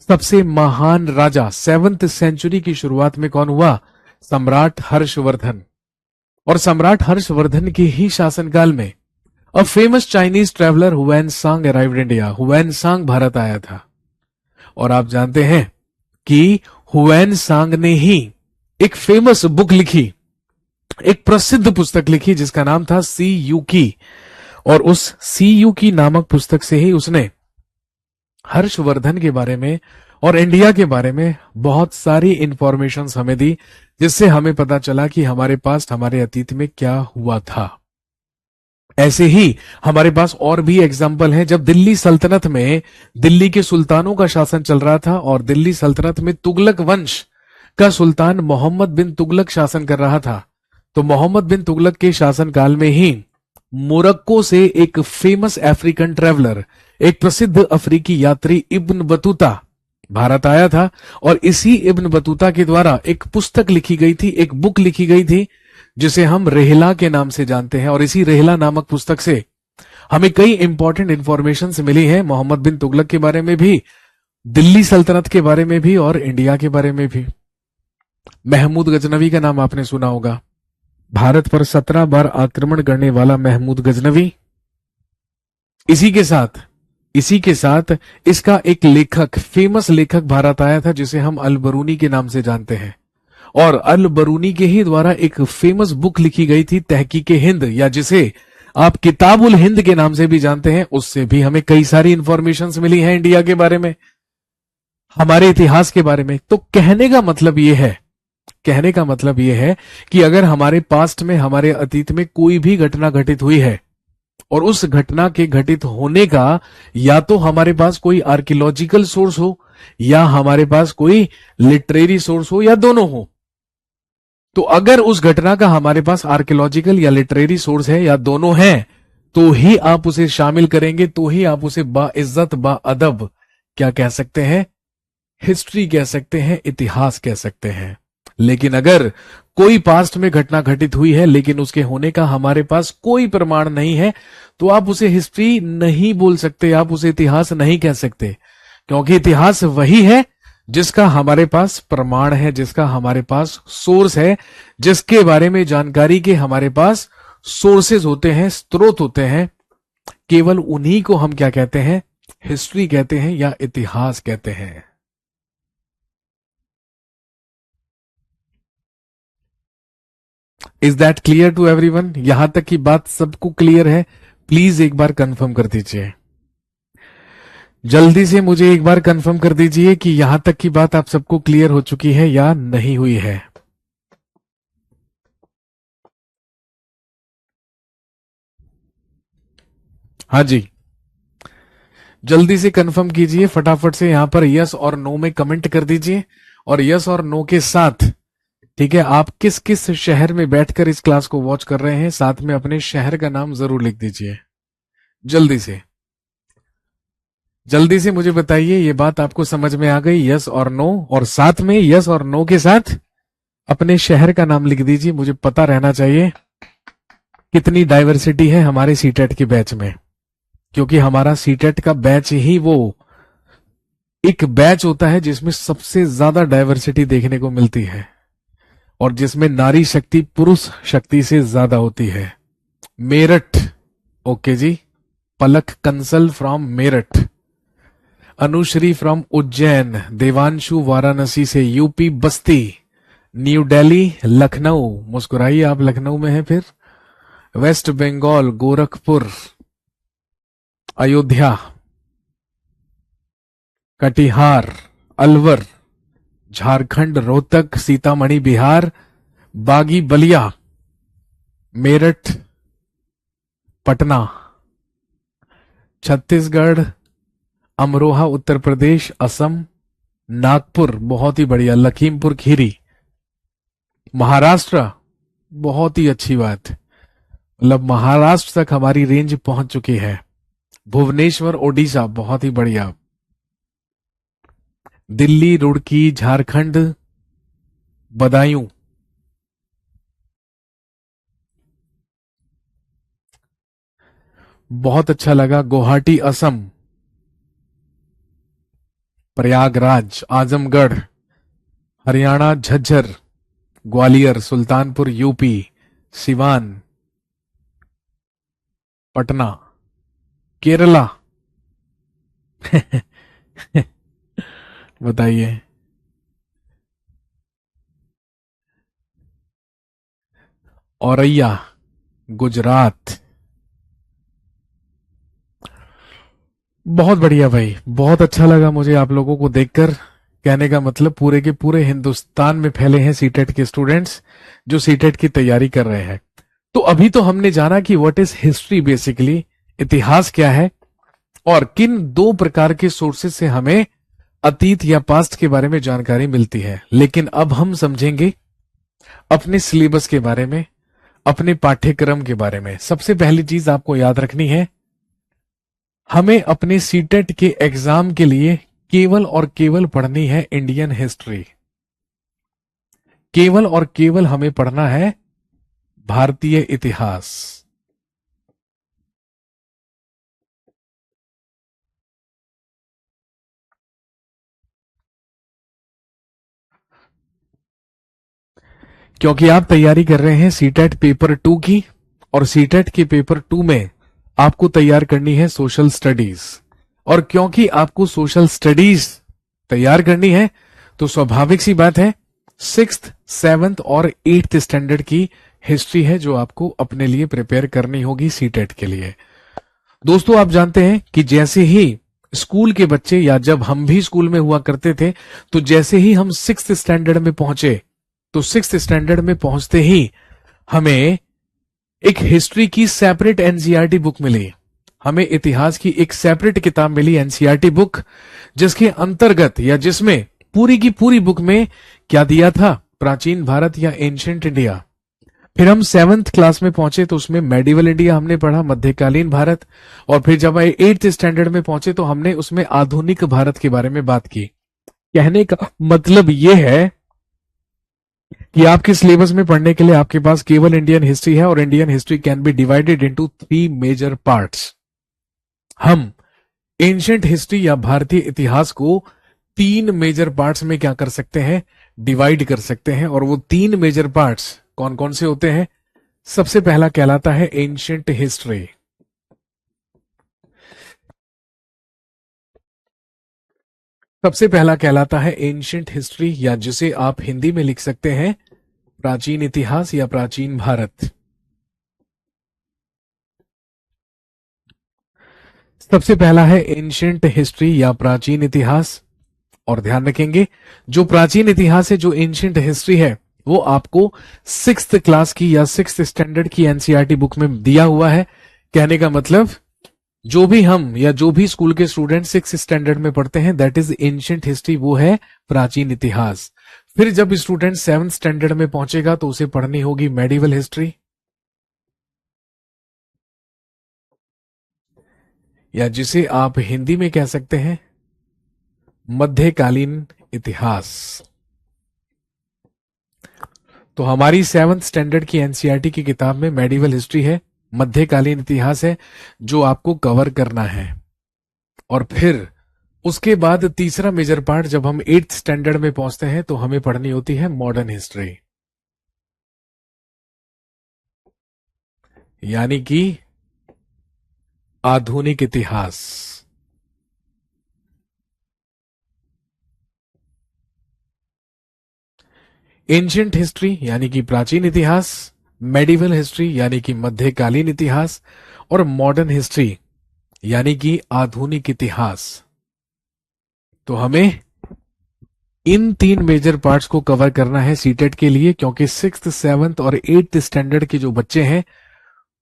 सबसे महान राजा 7th सेंचुरी की शुरुआत में कौन हुआ? सम्राट हर्षवर्धन। और सम्राट हर्षवर्धन के ही शासनकाल में a famous Chinese traveller Hiuen Tsang arrived India. Hiuen Tsang Bharat आया था। और आप जानते हैं कि हुएनसांग ने ही एक फेमस बुक लिखी, एक प्रसिद्ध पुस्तक लिखी जिसका नाम था सी यू की। और उस सी यू की नामक पुस्तक से ही उसने हर्षवर्धन के बारे में और इंडिया के बारे में बहुत सारी इंफॉर्मेशन हमें दी, जिससे हमें पता चला कि हमारे पास, हमारे अतीत में क्या हुआ था। ऐसे ही हमारे पास और भी एग्जाम्पल हैं। जब दिल्ली सल्तनत में दिल्ली के सुल्तानों का शासन चल रहा था और दिल्ली सल्तनत में तुगलक वंश का सुल्तान मोहम्मद बिन तुगलक शासन कर रहा था, तो मोहम्मद बिन तुगलक के शासनकाल में ही मोरक्को से एक फेमस अफ्रीकन ट्रेवलर, एक प्रसिद्ध अफ्रीकी यात्री इब्न बतूता भारत आया था। और इसी इब्न बतूता के द्वारा एक पुस्तक लिखी गई थी, एक बुक लिखी गई थी, जिसे हम रेहला के नाम से जानते हैं। और इसी रेहला नामक पुस्तक से हमें कई इंपॉर्टेंट इंफॉर्मेशन मिली है, मोहम्मद बिन तुगलक के बारे में भी, दिल्ली सल्तनत के बारे में भी और इंडिया के बारे में भी। महमूद गजनवी का नाम आपने सुना होगा। भारत पर 17 बार आक्रमण करने वाला महमूद गजनवी। इसी के साथ इसका एक लेखक, फेमस लेखक भारत आया था, जिसे हम अल बरूनी के नाम से जानते हैं। और अल बरूनी के ही द्वारा एक फेमस बुक लिखी गई थी तहकीक हिंद, या जिसे आप किताबुल हिंद के नाम से भी जानते हैं। उससे भी हमें कई सारी इंफॉर्मेशन मिली है इंडिया के बारे में, हमारे इतिहास के बारे में। तो कहने का मतलब यह है कि अगर हमारे पास्ट में, हमारे अतीत में कोई भी घटना घटित हुई है और उस घटना के घटित होने का या तो हमारे पास कोई आर्कियोलॉजिकल सोर्स हो या हमारे पास कोई लिटरेरी सोर्स हो या दोनों हो, तो अगर उस घटना का हमारे पास आर्कियोलॉजिकल या लिटरेरी सोर्स है या दोनों हैं, तो ही आप उसे शामिल करेंगे, तो ही आप उसे बाइज्जत बाअदब क्या कह सकते हैं? हिस्ट्री कह सकते हैं, इतिहास कह सकते हैं। लेकिन अगर कोई पास्ट में घटना घटित हुई है लेकिन उसके होने का हमारे पास कोई प्रमाण नहीं है, तो आप उसे हिस्ट्री नहीं बोल सकते, आप उसे इतिहास नहीं कह सकते। क्योंकि इतिहास वही है जिसका हमारे पास प्रमाण है, जिसका हमारे पास सोर्स है, जिसके बारे में जानकारी के हमारे पास सोर्सेज होते हैं, स्रोत होते हैं। केवल उन्हीं को हम क्या कहते हैं? हिस्ट्री कहते हैं या इतिहास कहते हैं। Is that clear to everyone? यहां तक की बात सबको क्लियर है? प्लीज एक बार कंफर्म कर दीजिए। जल्दी से मुझे एक बार कंफर्म कर दीजिए कि यहां तक की बात आप सबको क्लियर हो चुकी है या नहीं हुई है। हाँ जी, जल्दी से कंफर्म कीजिए फटाफट से, यहां पर यस और नो में कमेंट कर दीजिए। और यस और नो के साथ, ठीक है, आप किस किस शहर में बैठकर इस क्लास को वॉच कर रहे हैं, साथ में अपने शहर का नाम जरूर लिख दीजिए। जल्दी से, जल्दी से मुझे बताइए, ये बात आपको समझ में आ गई, यस और नो? और साथ में यस और नो के साथ अपने शहर का नाम लिख दीजिए। मुझे पता रहना चाहिए कितनी डाइवर्सिटी है हमारे सीटेट के बैच में, क्योंकि हमारा सीटेट का बैच ही वो एक बैच होता है जिसमें सबसे ज्यादा डाइवर्सिटी देखने को मिलती है और जिसमें नारी शक्ति पुरुष शक्ति से ज्यादा होती है। Meerut, okay ji. Palak Kansal from Meerut, Anushree from Ujjain, Devanshu Varanasi से, यूपी बस्ती, न्यू दिल्ली, लखनऊ, मुस्कुराइए आप लखनऊ में हैं फिर, वेस्ट बंगाल गोरखपुर, अयोध्या, कटिहार, अलवर, झारखंड रोहतक, सीतामढ़ी बिहार, बागी बलिया, मेरठ, पटना, छत्तीसगढ़, अमरोहा उत्तर प्रदेश, असम, नागपुर, बहुत ही बढ़िया, लखीमपुर खीरी, महाराष्ट्र, बहुत ही अच्छी बात, मतलब महाराष्ट्र तक हमारी रेंज पहुंच चुकी है, भुवनेश्वर ओडिशा, बहुत ही बढ़िया, दिल्ली, रुड़की, झारखंड, बदायूं, बहुत अच्छा लगा, गुवाहाटी असम, प्रयागराज, आजमगढ़, हरियाणा, झज्जर, ग्वालियर, सुल्तानपुर यूपी, सिवान, पटना, केरला बताइए, औरैया, गुजरात, बहुत बढ़िया भाई, बहुत अच्छा लगा मुझे आप लोगों को देखकर। कहने का मतलब पूरे के पूरे हिंदुस्तान में फैले हैं सीटेट के स्टूडेंट्स जो सीटेट की तैयारी कर रहे हैं। तो अभी तो हमने जाना कि व्हाट इज हिस्ट्री, बेसिकली इतिहास क्या है और किन दो प्रकार के सोर्सेस से हमें अतीत या पास्ट के बारे में जानकारी मिलती है। लेकिन अब हम समझेंगे अपने सिलेबस के बारे में, अपने पाठ्यक्रम के बारे में। सबसे पहली चीज आपको याद रखनी है, हमें अपने सीटेट के एग्जाम के लिए केवल और केवल पढ़नी है इंडियन हिस्ट्री। केवल और केवल हमें पढ़ना है भारतीय इतिहास। क्योंकि आप तैयारी कर रहे हैं सीटेट पेपर 2 की, और सीटेट के पेपर 2 में आपको तैयार करनी है सोशल स्टडीज। और क्योंकि आपको सोशल स्टडीज तैयार करनी है तो स्वाभाविक सी बात है, 6th, 7th और 8th स्टैंडर्ड की हिस्ट्री है जो आपको अपने लिए प्रिपेयर करनी होगी सीटेट के लिए। दोस्तों, आप जानते हैं कि जैसे ही स्कूल के बच्चे, या जब हम भी स्कूल में हुआ करते थे, तो जैसे ही हम 6th स्टैंडर्ड में पहुंचे, तो 6th स्टैंडर्ड में पहुंचते ही हमें एक हिस्ट्री की सेपरेट एनसीईआरटी बुक मिली। हमें इतिहास की एक सेपरेट किताब मिली, एनसीईआरटी बुक, जिसके अंतर्गत या जिसमें पूरी की पूरी बुक में क्या दिया था, प्राचीन भारत या एंशिएंट इंडिया। फिर हम 7th क्लास में पहुंचे तो उसमें मेडिवल इंडिया हमने पढ़ा, मध्यकालीन भारत। और फिर जब 8th स्टैंडर्ड में पहुंचे तो हमने उसमें आधुनिक भारत के बारे में बात की। कहने का मतलब यह है कि आपके सिलेबस में पढ़ने के लिए आपके पास केवल इंडियन हिस्ट्री है, और Indian history can be divided into 3 major parts. हम एंशिएंट हिस्ट्री या भारतीय इतिहास को 3 मेजर पार्ट्स में क्या कर सकते हैं, डिवाइड कर सकते हैं। और वो 3 मेजर पार्ट्स कौन कौन से होते हैं? सबसे पहला कहलाता है एंशिएंट हिस्ट्री। सबसे पहला कहलाता है एंशिएंट हिस्ट्री, या जिसे आप हिंदी में लिख सकते हैं प्राचीन इतिहास या प्राचीन भारत। सबसे पहला है एंशिएंट हिस्ट्री या प्राचीन इतिहास। और ध्यान रखेंगे, जो प्राचीन इतिहास है, जो एंशिएंट हिस्ट्री है, वो आपको 6th क्लास की या 6th स्टैंडर्ड की एनसीईआरटी बुक में दिया हुआ है। कहने का मतलब जो भी हम या जो भी स्कूल के स्टूडेंट 6th स्टैंडर्ड में पढ़ते हैं, दैट इज एंशिएंट हिस्ट्री, वो है प्राचीन इतिहास। फिर जब स्टूडेंट 7th स्टैंडर्ड में पहुंचेगा तो उसे पढ़नी होगी मेडिवल हिस्ट्री, या जिसे आप हिंदी में कह सकते हैं मध्यकालीन इतिहास। तो हमारी 7th स्टैंडर्ड की एनसीईआरटी की किताब में मेडिवल हिस्ट्री है, मध्यकालीन इतिहास है, जो आपको कवर करना है। और फिर उसके बाद तीसरा मेजर पार्ट, जब हम 8th स्टैंडर्ड में पहुंचते हैं तो हमें पढ़नी होती है मॉडर्न हिस्ट्री, यानी कि आधुनिक इतिहास। एंशिएंट हिस्ट्री यानी कि प्राचीन इतिहास, मेडिवल हिस्ट्री यानी कि मध्यकालीन इतिहास, और मॉडर्न हिस्ट्री यानी कि आधुनिक इतिहास। तो हमें इन 3 मेजर पार्ट्स को कवर करना है सीटेट के लिए, क्योंकि 6th, 7th और 8th स्टैंडर्ड के जो बच्चे हैं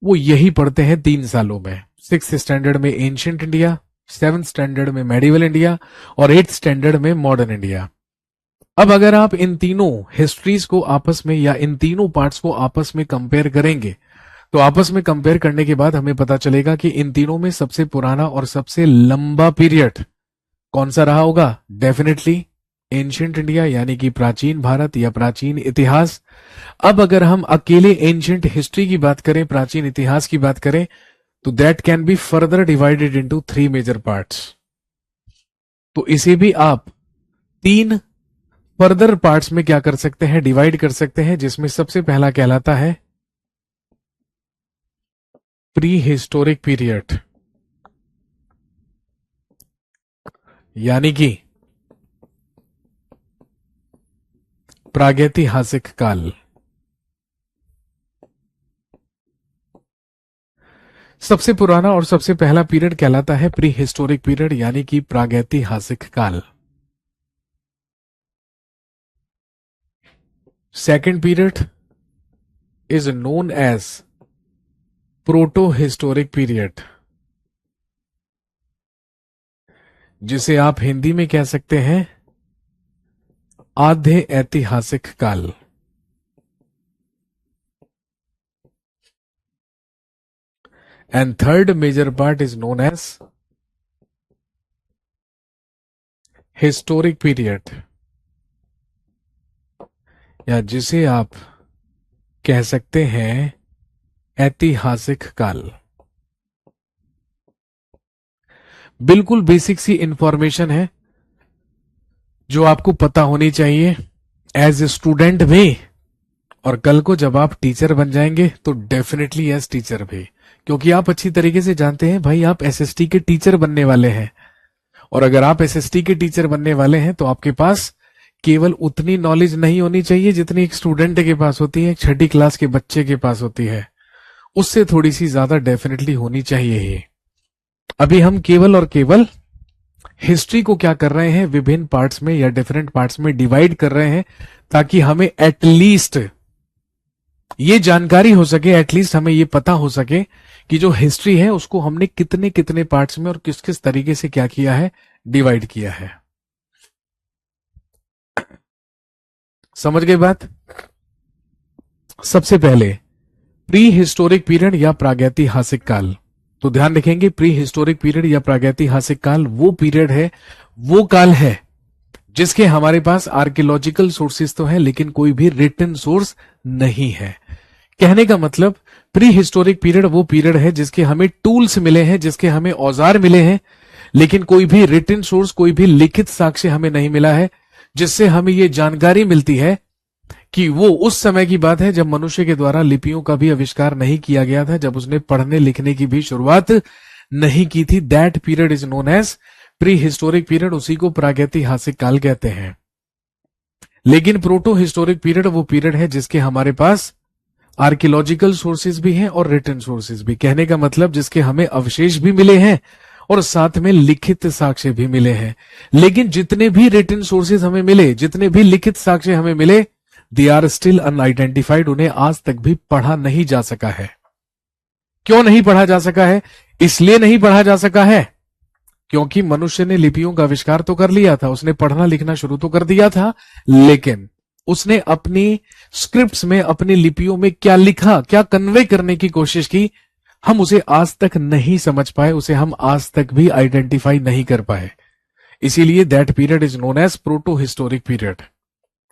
वो यही पढ़ते हैं 3 सालों में। 6th स्टैंडर्ड में एंशिएंट इंडिया, 7th स्टैंडर्ड में मेडिवल इंडिया और 8th स्टैंडर्ड में मॉडर्न इंडिया। अब अगर आप इन तीनों हिस्ट्रीज को आपस में या इन तीनों पार्ट्स को आपस में कंपेयर करेंगे, तो आपस में कंपेयर करने के बाद हमें पता चलेगा कि इन तीनों में सबसे पुराना और सबसे लंबा पीरियड कौन सा रहा होगा। डेफिनेटली एंशिएंट इंडिया यानी कि प्राचीन भारत या प्राचीन इतिहास। अब अगर हम अकेले एंशिएंट हिस्ट्री की बात करें, प्राचीन इतिहास की बात करें, तो that can be further divided into 3 major parts. तो इसे भी आप 3 फर्दर पार्ट्स में क्या कर सकते हैं, डिवाइड कर सकते हैं, जिसमें सबसे पहला कहलाता है प्री हिस्टोरिक पीरियड, यानी कि प्रागैतिहासिक काल। सबसे पुराना और सबसे पहला पीरियड कहलाता है प्री हिस्टोरिक पीरियड, यानी कि प्रागैतिहासिक काल। Second period is known as proto historic period, जिसे आप हिंदी में कह सकते हैं आधे ऐतिहासिक काल। And third major part is known as historic period, या जिसे आप कह सकते हैं ऐतिहासिक काल। बिल्कुल बेसिक सी इंफॉर्मेशन है जो आपको पता होनी चाहिए एज ए स्टूडेंट भी, और कल को जब आप टीचर बन जाएंगे तो डेफिनेटली एज टीचर भी, क्योंकि आप अच्छी तरीके से जानते हैं भाई आप एसएसटी के टीचर बनने वाले हैं। और अगर आप एसएसटी के टीचर बनने वाले हैं तो आपके पास केवल उतनी नॉलेज नहीं होनी चाहिए जितनी एक स्टूडेंट के पास होती है, एक 6ठी क्लास के बच्चे के पास होती है, उससे थोड़ी सी ज्यादा डेफिनेटली होनी चाहिए ही। अभी हम केवल और केवल हिस्ट्री को क्या कर रहे हैं, विभिन्न पार्ट्स में या डिफरेंट पार्ट्स में डिवाइड कर रहे हैं, ताकि हमें एटलीस्ट ये जानकारी हो सके, एटलीस्ट हमें ये पता हो सके कि जो हिस्ट्री है उसको हमने कितने कितने पार्ट्स में और किस किस तरीके से क्या किया है, डिवाइड किया है। समझ गए बात। सबसे पहले प्री हिस्टोरिक पीरियड या प्रागैतिहासिक काल। तो ध्यान रखेंगे, प्री हिस्टोरिक पीरियड या प्रागैतिहासिक काल वो पीरियड है, वो काल है जिसके हमारे पास आर्कियोलॉजिकल सोर्सेस तो है लेकिन कोई भी रिटन सोर्स नहीं है। कहने का मतलब प्री हिस्टोरिक पीरियड वो पीरियड है जिसके हमें टूल्स मिले हैं, जिसके हमें औजार मिले हैं, लेकिन कोई भी रिटन सोर्स, कोई भी लिखित साक्ष्य हमें नहीं मिला है, जिससे हमें ये जानकारी मिलती है कि वो उस समय की बात है जब मनुष्य के द्वारा लिपियों का भी आविष्कार नहीं किया गया था, जब उसने पढ़ने लिखने की भी शुरुआत नहीं की थी। That period is known as pre historic period, उसी को प्रागैतिहासिक काल कहते हैं। लेकिन प्रोटो हिस्टोरिक पीरियड वो पीरियड है जिसके हमारे पास आर्कियोलॉजिकल सोर्सेज भी हैं और रिटन सोर्सेज भी। कहने का मतलब जिसके हमें अवशेष भी मिले हैं और साथ में लिखित साक्ष्य भी मिले हैं। लेकिन जितने भी रिटन सोर्सेज हमें मिले, जितने भी लिखित साक्ष्य हमें मिले, दे आर स्टिल अनआइडेंटिफाइड। उन्हें आज तक भी पढ़ा नहीं जा सका है। क्यों नहीं पढ़ा जा सका है? इसलिए नहीं पढ़ा जा सका है क्योंकि मनुष्य ने लिपियों का आविष्कार तो कर लिया था, उसने पढ़ना लिखना शुरू तो कर दिया था, लेकिन उसने अपनी स्क्रिप्ट्स में, अपनी लिपियों में क्या लिखा, क्या कन्वे करने की कोशिश की, हम उसे आज तक नहीं समझ पाए, उसे हम आज तक भी आइडेंटिफाई नहीं कर पाए। इसीलिए that period is known as proto historic period.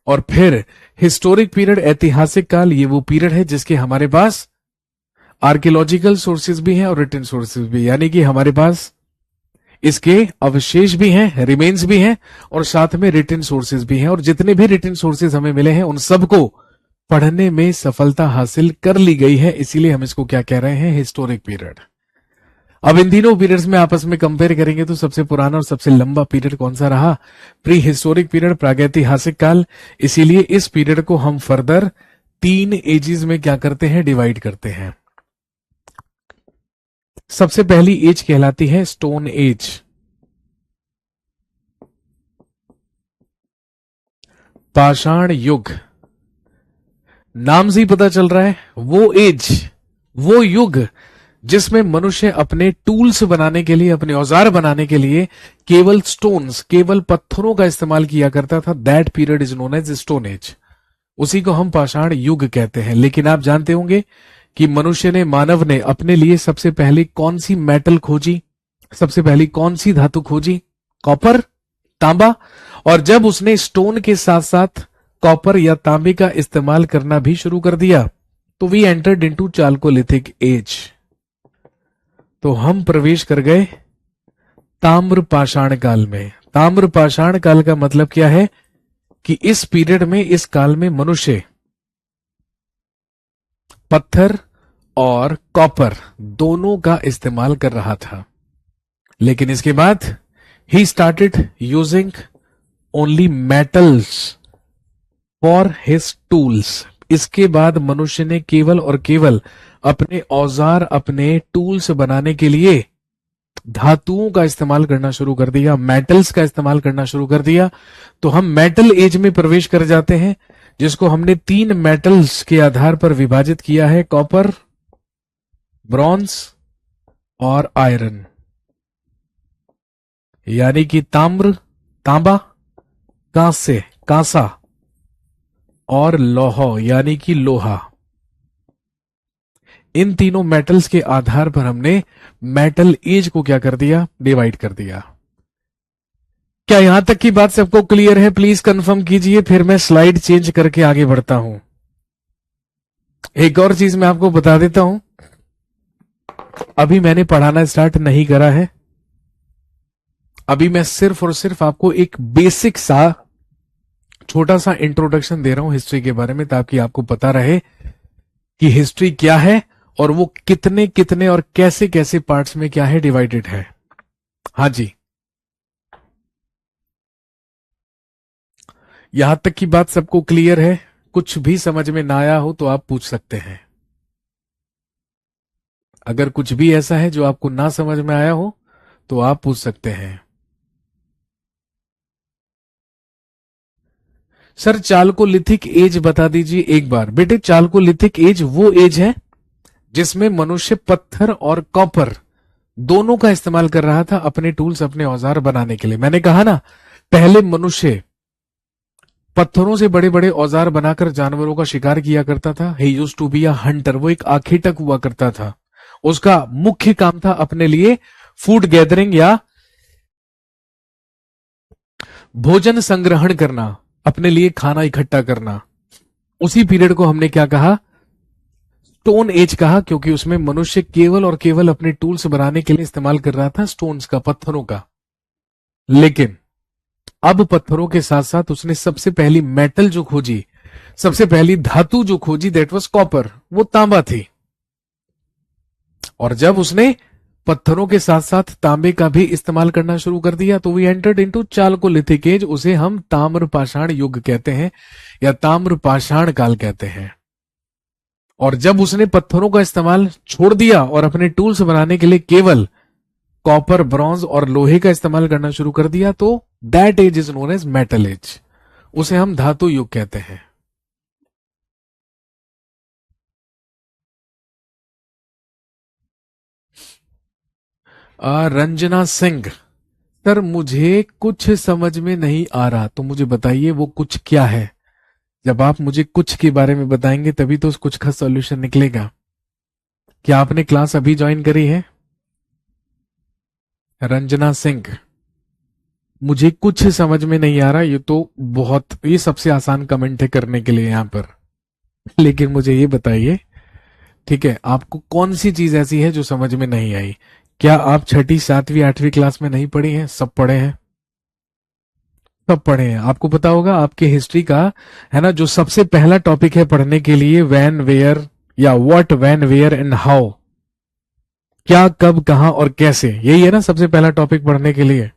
और फिर हिस्टोरिक पीरियड, ऐतिहासिक काल, ये वो पीरियड है जिसके हमारे पास आर्कियोलॉजिकल सोर्सेज भी हैं और रिटन सोर्सेज भी, यानी कि हमारे पास इसके अवशेष भी हैं, रिमेन्स भी हैं, और साथ में रिटन सोर्सेज भी हैं। और जितने भी रिटन सोर्सेज हमें मिले हैं उन सबको पढ़ने में सफलता हासिल कर ली गई है। इसीलिए हम इसको क्या कह रहे हैं? Historic period. अब इन तीनों पीरियड्स में आपस में कंपेयर करेंगे तो सबसे पुराना और सबसे लंबा पीरियड कौन सा रहा? प्री हिस्टोरिक पीरियड, प्रागैतिहासिक काल। इसीलिए इस पीरियड को हम फर्दर 3 एजेस में क्या करते हैं? डिवाइड करते हैं। सबसे पहली एज कहलाती है स्टोन एज। पाषाण युग। नाम से ही पता चल रहा है, वो एज, वो युग जिसमें मनुष्य अपने टूल्स बनाने के लिए, अपने औजार बनाने के लिए केवल स्टोन्स, केवल पत्थरों का इस्तेमाल किया करता था। That period is known as stone age. उसी को हम पाषाण युग कहते हैं। लेकिन आप जानते होंगे कि मनुष्य ने, मानव ने अपने लिए सबसे पहले कौन सी मेटल खोजी, सबसे पहली कौन सी धातु खोजी? कॉपर, तांबा। और जब उसने स्टोन के साथ साथ कॉपर या तांबे का इस्तेमाल करना भी शुरू कर दिया तो we entered into chalcolithic age. तो हम प्रवेश कर गए ताम्र पाषाण काल में। ताम्र पाषाण काल का मतलब क्या है? कि इस पीरियड में, इस काल में मनुष्य पत्थर और कॉपर दोनों का इस्तेमाल कर रहा था। लेकिन इसके बाद he started using only metals for his tools. इसके बाद मनुष्य ने केवल और केवल अपने औजार, अपने टूल्स बनाने के लिए धातुओं का इस्तेमाल करना शुरू कर दिया, मेटल्स का इस्तेमाल करना शुरू कर दिया। तो हम मेटल एज में प्रवेश कर जाते हैं, जिसको हमने 3 मेटल्स के आधार पर विभाजित किया है: कॉपर, ब्रॉन्ज और आयरन। यानी कि ताम्र, तांबा, कांस्य, कांसा, और लौह यानी कि लोहा। इन तीनों मेटल्स के आधार पर हमने मेटल एज को क्या कर दिया? डिवाइड कर दिया। क्या यहां तक की बात सबको क्लियर है? प्लीज कंफर्म कीजिए, फिर मैं स्लाइड चेंज करके आगे बढ़ता हूं। एक और चीज मैं आपको बता देता हूं, अभी मैंने पढ़ाना स्टार्ट नहीं करा है। अभी मैं सिर्फ और सिर्फ आपको एक बेसिक सा, छोटा सा इंट्रोडक्शन दे रहा हूं हिस्ट्री के बारे में, ताकि आपको पता रहे कि हिस्ट्री क्या है और वो कितने कितने और कैसे कैसे पार्ट्स में क्या है, डिवाइडेड है। हाँ जी, यहां तक की बात सबको क्लियर है? कुछ भी समझ में ना आया हो तो आप पूछ सकते हैं। अगर कुछ भी ऐसा है जो आपको ना समझ में आया हो तो आप पूछ सकते हैं। सर चाल्कोलिथिक एज बता दीजिए एक बार। बेटे चाल्कोलिथिक एज वो एज है जिसमें मनुष्य पत्थर और कॉपर दोनों का इस्तेमाल कर रहा था अपने टूल्स, अपने औजार बनाने के लिए। मैंने कहा ना, पहले मनुष्य पत्थरों से बड़े बड़े औजार बनाकर जानवरों का शिकार किया करता था। He used to be a hunter. वो एक आखेटक हुआ करता था। उसका मुख्य काम था अपने लिए फूड गैदरिंग या भोजन संग्रहण करना, अपने लिए खाना इकट्ठा करना। उसी पीरियड को हमने क्या कहा? स्टोन एज कहा, क्योंकि उसमें मनुष्य केवल और केवल अपने टूल्स बनाने के लिए इस्तेमाल कर रहा था स्टोन्स का, पत्थरों का। लेकिन अब पत्थरों के साथ साथ उसने सबसे पहली मेटल जो खोजी, सबसे पहली धातु जो खोजी, दैट वाज कॉपर, वो तांबा थी। और जब उसने पत्थरों के साथ साथ तांबे का भी इस्तेमाल करना शुरू कर दिया तो we entered into chalcolithic age. उसे हम ताम्र पाषाण युग कहते हैं या ताम्र पाषाण काल कहते हैं। और जब उसने पत्थरों का इस्तेमाल छोड़ दिया और अपने टूल्स बनाने के लिए केवल कॉपर, ब्रॉन्ज और लोहे का इस्तेमाल करना शुरू कर दिया तो that age is known as metal age, उसे हम धातु युग कहते हैं। रंजना सिंह, सर मुझे कुछ समझ में नहीं आ रहा, तो मुझे बताइए वो कुछ क्या है। जब आप मुझे कुछ के बारे में बताएंगे तभी तो उस कुछ का सॉल्यूशन निकलेगा। क्या आपने क्लास अभी ज्वाइन करी है? रंजना सिंह, मुझे कुछ समझ में नहीं आ रहा, ये तो बहुत, ये सबसे आसान कमेंट है करने के लिए यहां पर। लेकिन मुझे ये बताइए, ठीक है, आपको कौन सी चीज ऐसी है जो समझ में नहीं आई? क्या आप छठी, सातवीं, आठवीं क्लास में नहीं पढ़ी हैं? सब पढ़े हैं, सब पढ़े हैं। आपको पता होगा आपके हिस्ट्री का, है ना, जो सबसे पहला टॉपिक है पढ़ने के लिए, व्हेन, वेयर या what, when, where and how, क्या, कब, कहां और कैसे, यही है ना सबसे पहला टॉपिक पढ़ने के लिए।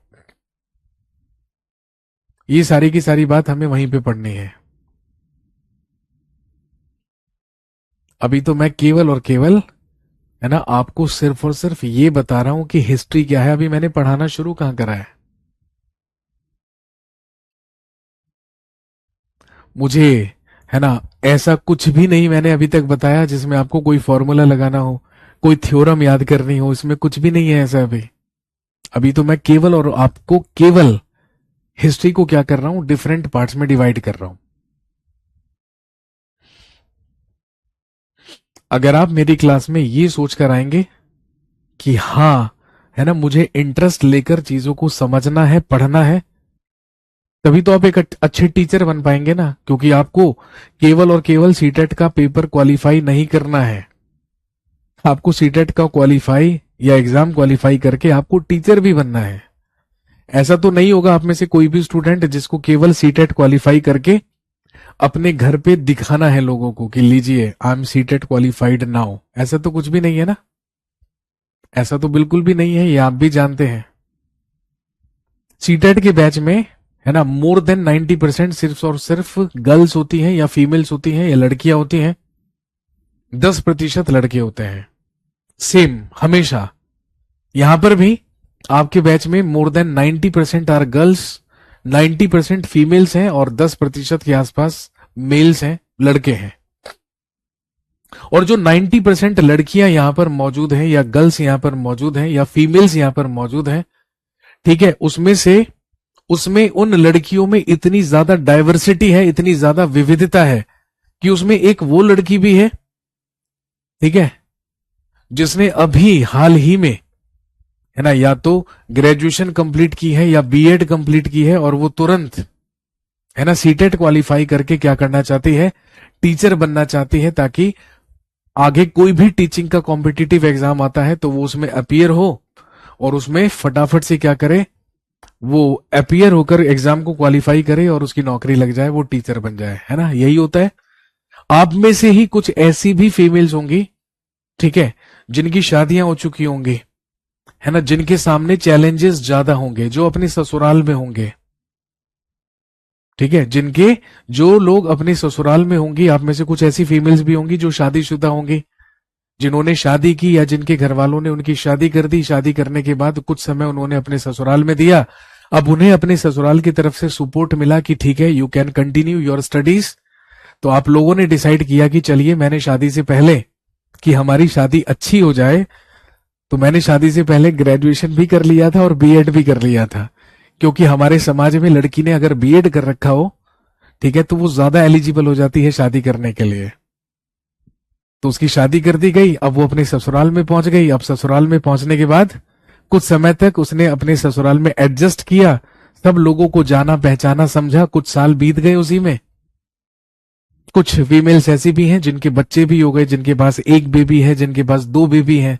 ये सारी की सारी बात हमें वहीं पे पढ़नी है। अभी तो मैं केवल और केवल, है ना, आपको सिर्फ और सिर्फ ये बता रहा हूं कि हिस्ट्री क्या है। अभी मैंने पढ़ाना शुरू कहां करा है। मुझे, है ना, ऐसा कुछ भी नहीं मैंने अभी तक बताया जिसमें आपको कोई फॉर्मूला लगाना हो, कोई थ्योरम याद करनी हो, इसमें कुछ भी नहीं है ऐसा। अभी अभी तो मैं केवल और आपको केवल हिस्ट्री को क्या कर रहा हूं, डिफरेंट पार्ट्स में डिवाइड कर रहा हूं। अगर आप मेरी क्लास में ये सोच कर आएंगे कि हाँ, है ना, मुझे इंटरेस्ट लेकर चीजों को समझना है, पढ़ना है, तभी तो आप एक अच्छे टीचर बन पाएंगे ना। क्योंकि आपको केवल और केवल सीटेट का पेपर क्वालिफाई नहीं करना है, आपको सीटेट का क्वालिफाई या एग्जाम क्वालिफाई करके आपको टीचर भी बनना है। ऐसा तो नहीं होगा आप में से कोई भी स्टूडेंट जिसको केवल सीटेट क्वालिफाई करके अपने घर पे दिखाना है लोगों को कि लीजिए I am CTET qualified now. ऐसा तो कुछ भी नहीं है ना, ऐसा तो बिल्कुल भी नहीं है, ये आप भी जानते हैं। सीटेट के बैच में, है ना, मोर देन 90% सिर्फ और सिर्फ गर्ल्स होती हैं या फीमेल्स होती हैं या लड़कियां होती हैं, 10% लड़के होते हैं। सेम हमेशा यहां पर भी आपके बैच में more than 90% are girls, 90% females हैं और 10% के आसपास मेल्स हैं, लड़के हैं। और जो 90% लड़कियां यहां पर मौजूद हैं या गर्ल्स यहां पर मौजूद हैं या फीमेल्स यहां पर मौजूद हैं, ठीक है, उसमें उन लड़कियों में इतनी ज्यादा डाइवर्सिटी है, इतनी ज्यादा विविधता है कि उसमें एक वो लड़की भी है, ठीक है, जिसने अभी हाल ही में, है ना, या तो ग्रेजुएशन कंप्लीट की है या बीएड कंप्लीट की है और वो तुरंत, है ना, सीटेट क्वालिफाई करके क्या करना चाहती है, टीचर बनना चाहती है, ताकि आगे कोई भी टीचिंग का कॉम्पिटिटिव एग्जाम आता है तो वो उसमें अपीयर हो और उसमें फटाफट से क्या करे, वो अपीयर होकर एग्जाम को क्वालिफाई करे और उसकी नौकरी लग जाए, वो टीचर बन जाए, है ना, यही होता है। आप में से ही कुछ ऐसी भी फीमेल्स होंगी, ठीक है, जिनकी शादियां हो चुकी होंगी, है ना, जिनके सामने चैलेंजेस ज्यादा होंगे, जो अपने ससुराल में होंगे, ठीक है, जो लोग अपने ससुराल में होंगी। आप में से कुछ ऐसी फीमेल्स भी होंगी जो शादीशुदा होंगी, जिन्होंने शादी की या जिनके घर वालों ने उनकी शादी कर दी। शादी करने के बाद कुछ समय उन्होंने अपने ससुराल में दिया, अब उन्हें अपने ससुराल की तरफ से सपोर्ट मिला कि ठीक है, you can continue your studies. तो आप लोगों ने डिसाइड किया कि चलिए, मैंने शादी से पहले, कि हमारी शादी अच्छी हो जाए, तो मैंने शादी से पहले ग्रेजुएशन भी कर लिया था और बीएड भी कर लिया था। क्योंकि हमारे समाज में लड़की ने अगर बीएड कर रखा हो, ठीक है, तो वो ज्यादा एलिजिबल हो जाती है शादी करने के लिए। तो उसकी शादी कर दी गई, अब वो अपने ससुराल में पहुंच गई। अब ससुराल में पहुंचने के बाद कुछ समय तक उसने अपने ससुराल में एडजस्ट किया, सब लोगों को जाना पहचाना समझा, कुछ साल बीत गए उसी में। कुछ फीमेल्स ऐसी भी हैं जिनके बच्चे भी हो गए, जिनके पास एक बेबी है, जिनके पास दो बेबी हैं।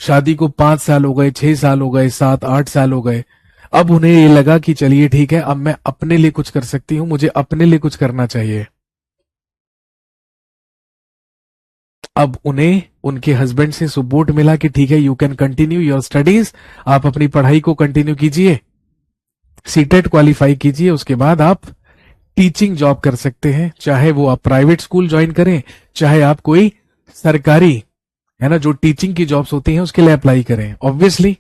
शादी को 5 साल हो गए, 6 साल हो गए, 7-8 साल हो गए। अब उन्हें ये लगा कि चलिए ठीक है, अब मैं अपने लिए कुछ कर सकती हूं, मुझे अपने लिए कुछ करना चाहिए। अब उन्हें उनके हस्बैंड से सपोर्ट मिला कि ठीक है, you can continue your studies, आप अपनी पढ़ाई को कंटिन्यू कीजिए, सीटेट क्वालिफाई कीजिए, उसके बाद आप टीचिंग जॉब कर सकते हैं। चाहे वो आप प्राइवेट स्कूल ज्वाइन करें, चाहे आप कोई सरकारी, है ना, जो टीचिंग की जॉब्स होती हैं उसके लिए अप्लाई करें। ऑब्वियसली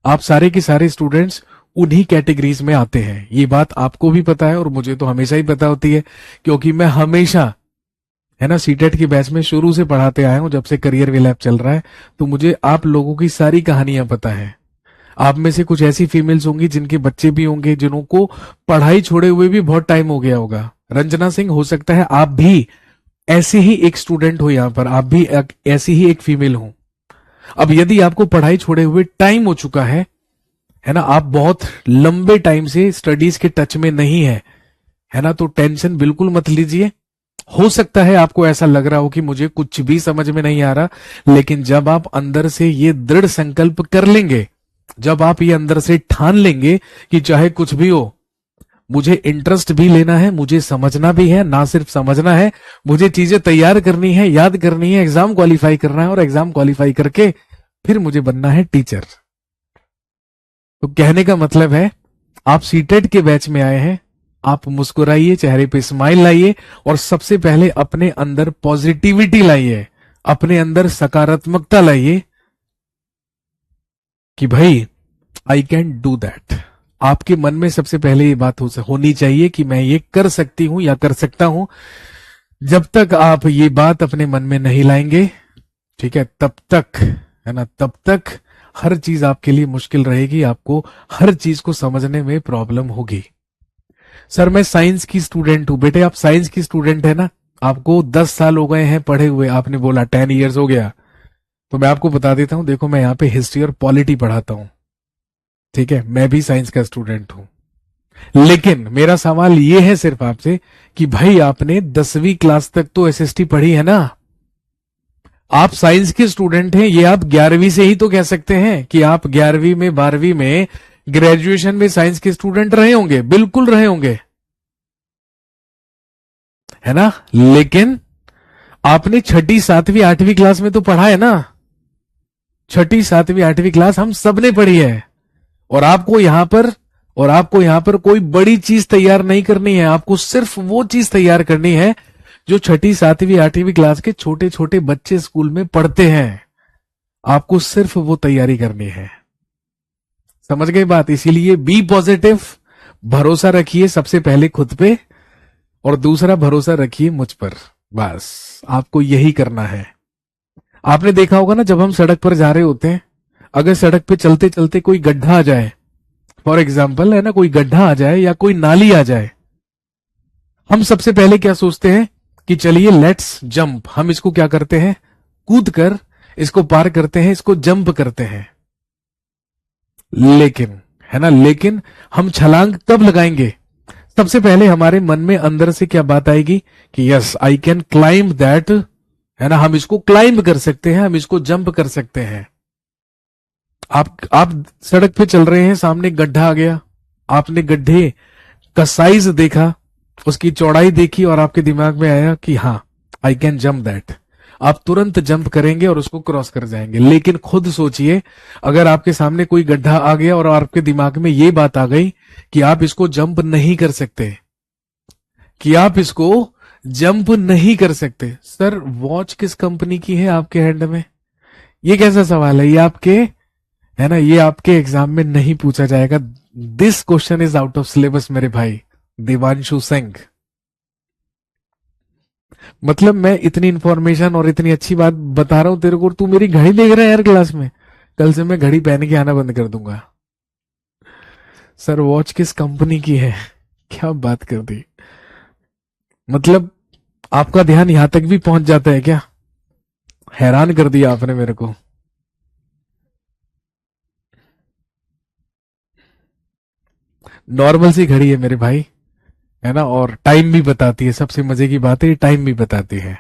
आप सारे के सारे स्टूडेंट्स उन्हीं कैटेगरीज में आते हैं। ये बात आपको भी पता है और मुझे तो हमेशा ही पता होती है, क्योंकि मैं हमेशा, है ना, सीटेट की बैच में शुरू से पढ़ाते आया हूं, जब से करियर वे लैब चल रहा है। तो मुझे आप लोगों की सारी कहानियां पता है। आप में से कुछ ऐसी फीमेल्स होंगी जिनके बच्चे भी होंगे, जिनको पढ़ाई छोड़े हुए भी बहुत टाइम हो गया होगा। रंजना सिंह, हो सकता है आप भी ऐसे ही एक स्टूडेंट हो, यहां पर आप भी ऐसी ही एक फीमेल हो। अब यदि आपको पढ़ाई छोड़े हुए टाइम हो चुका है ना, आप बहुत लंबे टाइम से स्टडीज के टच में नहीं है ना, तो टेंशन बिल्कुल मत लीजिए। हो सकता है आपको ऐसा लग रहा हो कि मुझे कुछ भी समझ में नहीं आ रहा, लेकिन जब आप अंदर से ये दृढ़ संकल्प कर लेंगे, जब आप ये अंदर से ठान लेंगे कि चाहे कुछ भी हो, मुझे इंटरेस्ट भी लेना है, मुझे समझना भी है, ना सिर्फ समझना है, मुझे चीजें तैयार करनी है, याद करनी है, एग्जाम क्वालिफाई करना है, और एग्जाम क्वालिफाई करके फिर मुझे बनना है टीचर। तो कहने का मतलब है, आप सीटेट के बैच में आए हैं, आप मुस्कुराइए, चेहरे पे स्माइल लाइए, और सबसे पहले अपने अंदर पॉजिटिविटी लाइए, अपने अंदर सकारात्मकता लाइए कि भाई आई कैन डू दैट। आपके मन में सबसे पहले ये बात होनी चाहिए कि मैं ये कर सकती हूं या कर सकता हूं। जब तक आप ये बात अपने मन में नहीं लाएंगे, ठीक है, तब तक, है ना, तब तक हर चीज आपके लिए मुश्किल रहेगी, आपको हर चीज को समझने में प्रॉब्लम होगी। सर मैं साइंस की स्टूडेंट हूं। बेटे आप साइंस की स्टूडेंट है ना, आपको 10 साल हो गए हैं पढ़े हुए, आपने बोला 10 ईयर्स हो गया। तो मैं आपको बता देता हूं, देखो मैं यहाँ पे हिस्ट्री और पॉलिटी पढ़ाता हूं, ठीक है, मैं भी साइंस का स्टूडेंट हूं। लेकिन मेरा सवाल ये है सिर्फ आपसे कि भाई आपने 10वीं क्लास तक तो एसएसटी पढ़ी है ना, आप साइंस के स्टूडेंट हैं, ये आप 11वीं से ही तो कह सकते हैं कि आप 11वीं में 12वीं में ग्रेजुएशन में साइंस के स्टूडेंट रहे होंगे, बिल्कुल रहे होंगे, है ना। लेकिन आपने छठी सातवीं आठवीं क्लास में तो पढ़ा है ना, छठी सातवीं आठवीं क्लास हम सब ने पढ़ी है। और आपको यहां पर कोई बड़ी चीज तैयार नहीं करनी है, आपको सिर्फ वो चीज तैयार करनी है जो छठी सातवीं आठवीं क्लास के छोटे छोटे बच्चे स्कूल में पढ़ते हैं। आपको सिर्फ वो तैयारी करनी है। समझ गए बात? इसीलिए बी पॉजिटिव, भरोसा रखिए सबसे पहले खुद पे, और दूसरा भरोसा रखिए मुझ पर। बस आपको यही करना है। आपने देखा होगा ना, जब हम सड़क पर जा रहे होते हैं, अगर सड़क पे चलते चलते कोई गड्ढा आ जाए, फॉर एग्जाम्पल, है ना, कोई गड्ढा आ जाए या कोई नाली आ जाए, हम सबसे पहले क्या सोचते हैं कि चलिए लेट्स जंप। हम इसको क्या करते हैं, कूद कर इसको पार करते हैं, इसको जंप करते हैं। लेकिन, है ना, लेकिन हम छलांग कब लगाएंगे? सबसे पहले हमारे मन में अंदर से क्या बात आएगी कि yes I can climb that, है ना, हम इसको क्लाइंब कर सकते हैं, हम इसको जंप कर सकते हैं। आप सड़क पे चल रहे हैं, सामने गड्ढा आ गया, आपने गड्ढे का साइज देखा, उसकी चौड़ाई देखी, और आपके दिमाग में आया कि हाँ आई कैन जंप दैट। आप तुरंत जंप करेंगे और उसको क्रॉस कर जाएंगे। लेकिन खुद सोचिए, अगर आपके सामने कोई गड्ढा आ गया और आपके दिमाग में ये बात आ गई कि आप इसको जंप नहीं कर सकते, कि आप इसको जंप नहीं कर सकते। सर वॉच किस कंपनी की है आपके हैंड में? ये कैसा सवाल है? ये आपके, है ना, ये आपके एग्जाम में नहीं पूछा जाएगा। This question is out of syllabus मेरे भाई देवांशु सिंह। मतलब मैं इतनी इंफॉर्मेशन और इतनी अच्छी बात बता रहा हूं तेरे को, तू मेरी घड़ी देख रहा है यार क्लास में। कल से मैं घड़ी पहन के आना बंद कर दूंगा। सर वॉच किस कंपनी की है? क्या बात कर दी। मतलब आपका ध्यान यहां तक भी पहुंच जाता है क्या? हैरान कर दिया आपने मेरे को। नॉर्मल सी घड़ी है मेरे भाई, है ना, और टाइम भी बताती है। सबसे मजे की बात है, टाइम भी बताती है।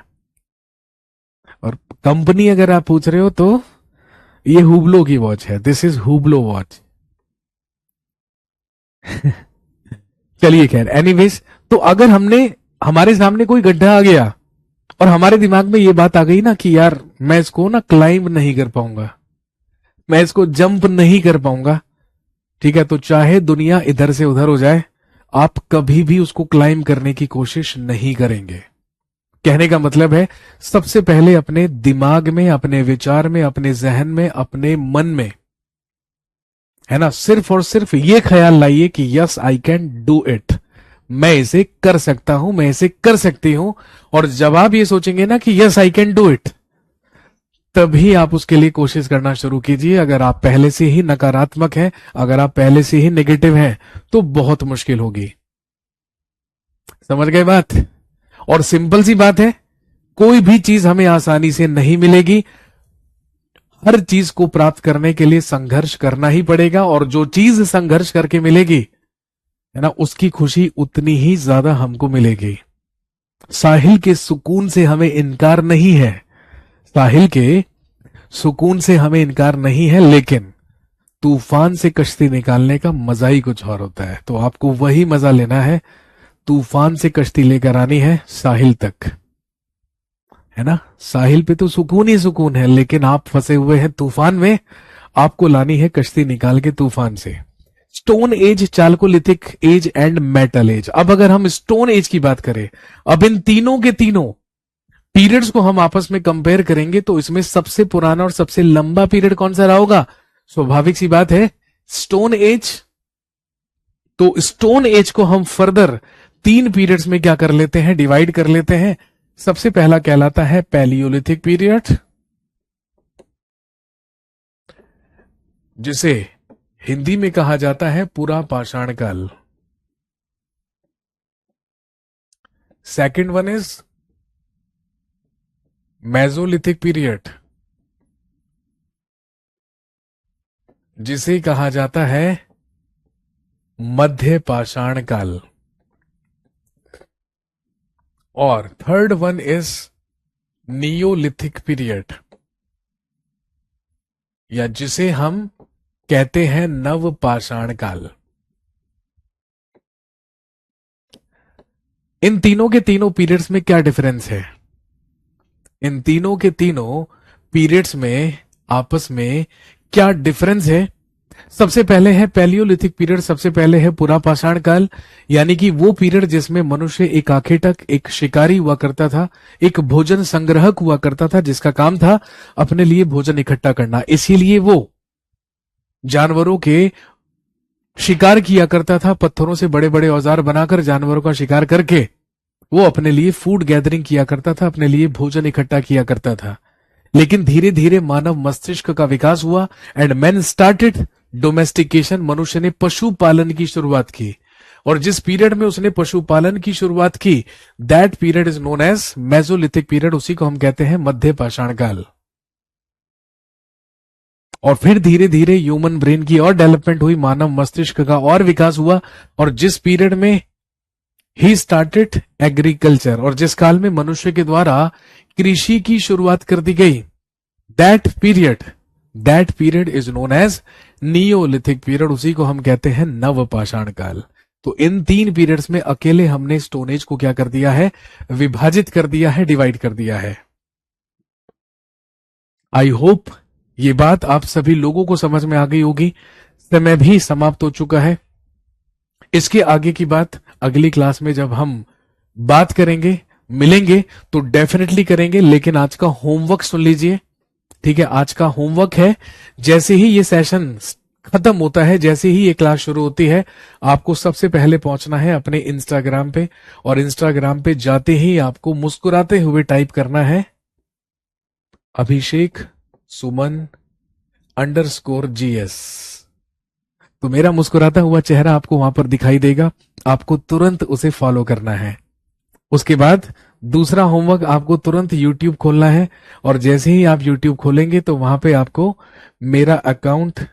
और कंपनी अगर आप पूछ रहे हो तो ये हुबलो की वॉच है, दिस इज हुबलो वॉच। चलिए खैर, एनीवेज, तो अगर हमारे सामने कोई गड्ढा आ गया और हमारे दिमाग में ये बात आ गई ना कि यार मैं इसको ना क्लाइंब नहीं कर पाऊंगा, मैं इसको जंप नहीं कर पाऊंगा, ठीक है, तो चाहे दुनिया इधर से उधर हो जाए, आप कभी भी उसको क्लाइंब करने की कोशिश नहीं करेंगे। कहने का मतलब है, सबसे पहले अपने दिमाग में, अपने विचार में, अपने जहन में, अपने मन में है ना, सिर्फ और सिर्फ ये ख्याल लाइए कि yes I can do it, मैं इसे कर सकता हूं, मैं इसे कर सकती हूं। और जब आप ये सोचेंगे ना कि yes I can do it, तभी आप उसके लिए कोशिश करना शुरू कीजिए। अगर आप पहले से ही नकारात्मक हैं, अगर आप पहले से ही नेगेटिव हैं, तो बहुत मुश्किल होगी। समझ गए बात? और सिंपल सी बात है, कोई भी चीज हमें आसानी से नहीं मिलेगी। हर चीज को प्राप्त करने के लिए संघर्ष करना ही पड़ेगा, और जो चीज संघर्ष करके मिलेगी, है ना, उसकी खुशी उतनी ही ज्यादा हमको मिलेगी। साहिल के सुकून से हमें इनकार नहीं है, साहिल के सुकून से हमें इनकार नहीं है, लेकिन तूफान से कश्ती निकालने का मजा ही कुछ और होता है। तो आपको वही मजा लेना है, तूफान से कश्ती लेकर आनी है साहिल तक, है ना। साहिल पे तो सुकून ही सुकून है, लेकिन आप फंसे हुए हैं तूफान में, आपको लानी है कश्ती निकाल के तूफान से। Stone age, chalcolithic age and metal age. अब अगर हम स्टोन एज की बात करें, अब इन तीनों के तीनों पीरियड्स को हम आपस में कंपेयर करेंगे, तो इसमें सबसे पुराना और सबसे लंबा पीरियड कौन सा रहा होगा? स्वाभाविक सी बात है, स्टोन एज। तो स्टोन एज को हम फर्दर 3 पीरियड्स में क्या कर लेते हैं, डिवाइड कर लेते हैं। सबसे पहला कहलाता है पैलियोलिथिक पीरियड, जिसे हिंदी में कहा जाता है पुरा पाषाण काल। Second one is Mesolithic period, जिसे कहा जाता है मध्य पाषाण काल। और third one is Neolithic period, या जिसे हम कहते हैं नव पाषाण काल। इन तीनों के तीनों पीरियड्स में क्या डिफरेंस है? इन तीनों के तीनों पीरियड्स में आपस में क्या डिफरेंस है? सबसे पहले है पैलियोलिथिक पीरियड, सबसे पहले है पुरा पाषाण काल, यानी कि वो पीरियड जिसमें मनुष्य एक आखेटक, एक शिकारी हुआ करता था, एक भोजन संग्रहक हुआ करता था, जिसका काम था अपने लिए भोजन इकट्ठा करना। इसीलिए वो जानवरों के शिकार किया करता था, पत्थरों से बड़े बड़े औजार बनाकर जानवरों का शिकार करके वो अपने लिए फूड गैदरिंग किया करता था, अपने लिए भोजन इकट्ठा किया करता था। लेकिन धीरे धीरे मानव मस्तिष्क का विकास हुआ एंड मैन स्टार्टेड डोमेस्टिकेशन, मनुष्य ने पशुपालन की शुरुआत की। और जिस पीरियड में उसने पशुपालन की शुरुआत की, that period is known as mesolithic period, उसी को हम कहते हैं मध्य पाषाण काल। और फिर धीरे धीरे ह्यूमन ब्रेन की और डेवलपमेंट हुई, मानव मस्तिष्क का और विकास हुआ, और जिस पीरियड में ही स्टार्टेड एग्रीकल्चर, और जिस काल में मनुष्य के द्वारा कृषि की शुरुआत कर दी गई, that period is known as neolithic period, उसी को हम कहते हैं नव पाषाण काल। तो इन 3 पीरियड्स में अकेले हमने स्टोन एज को क्या कर दिया है, विभाजित कर दिया है, डिवाइड कर दिया है। आई होप ये बात आप सभी लोगों को समझ में आ गई होगी। समय भी समाप्त हो चुका है। इसके आगे की बात अगली क्लास में जब हम बात करेंगे, मिलेंगे, तो डेफिनेटली करेंगे। लेकिन आज का होमवर्क सुन लीजिए, ठीक है। आज का होमवर्क है, जैसे ही ये सेशन खत्म होता है, जैसे ही ये क्लास शुरू होती है, आपको सबसे पहले पहुंचना है अपने इंस्टाग्राम पे, और इंस्टाग्राम पे जाते ही आपको मुस्कुराते हुए टाइप करना है अभिषेक सुमन _GS। तो मेरा मुस्कुराता हुआ चेहरा आपको वहां पर दिखाई देगा, आपको तुरंत उसे फॉलो करना है। उसके बाद दूसरा होमवर्क, आपको तुरंत YouTube खोलना है, और जैसे ही आप YouTube खोलेंगे तो वहां पे आपको मेरा अकाउंट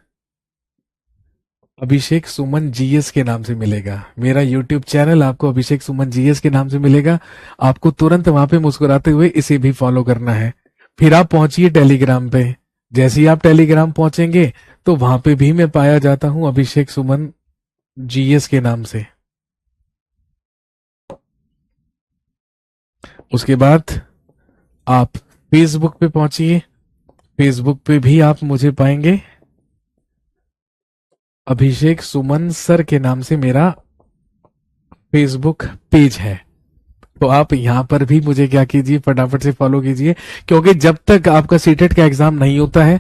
अभिषेक सुमन GS के नाम से मिलेगा। मेरा YouTube चैनल आपको अभिषेक सुमन GS के नाम से मिलेगा। आपको तुरंत वहां पे मुस्कुराते हुए इसे भी फॉलो करना है। फिर आप पहुंचिए टेलीग्राम पे। जैसे ही आप टेलीग्राम पहुंचेंगे तो वहां पे भी मैं पाया जाता हूं अभिषेक सुमन GS के नाम से। उसके बाद आप फेसबुक पे पहुंचिए, फेसबुक पे भी आप मुझे पाएंगे, अभिषेक सुमन सर के नाम से मेरा फेसबुक पेज है। तो आप यहां पर भी मुझे क्या कीजिए, फटाफट से फॉलो कीजिए, क्योंकि जब तक आपका सीटेट का एग्जाम नहीं होता है,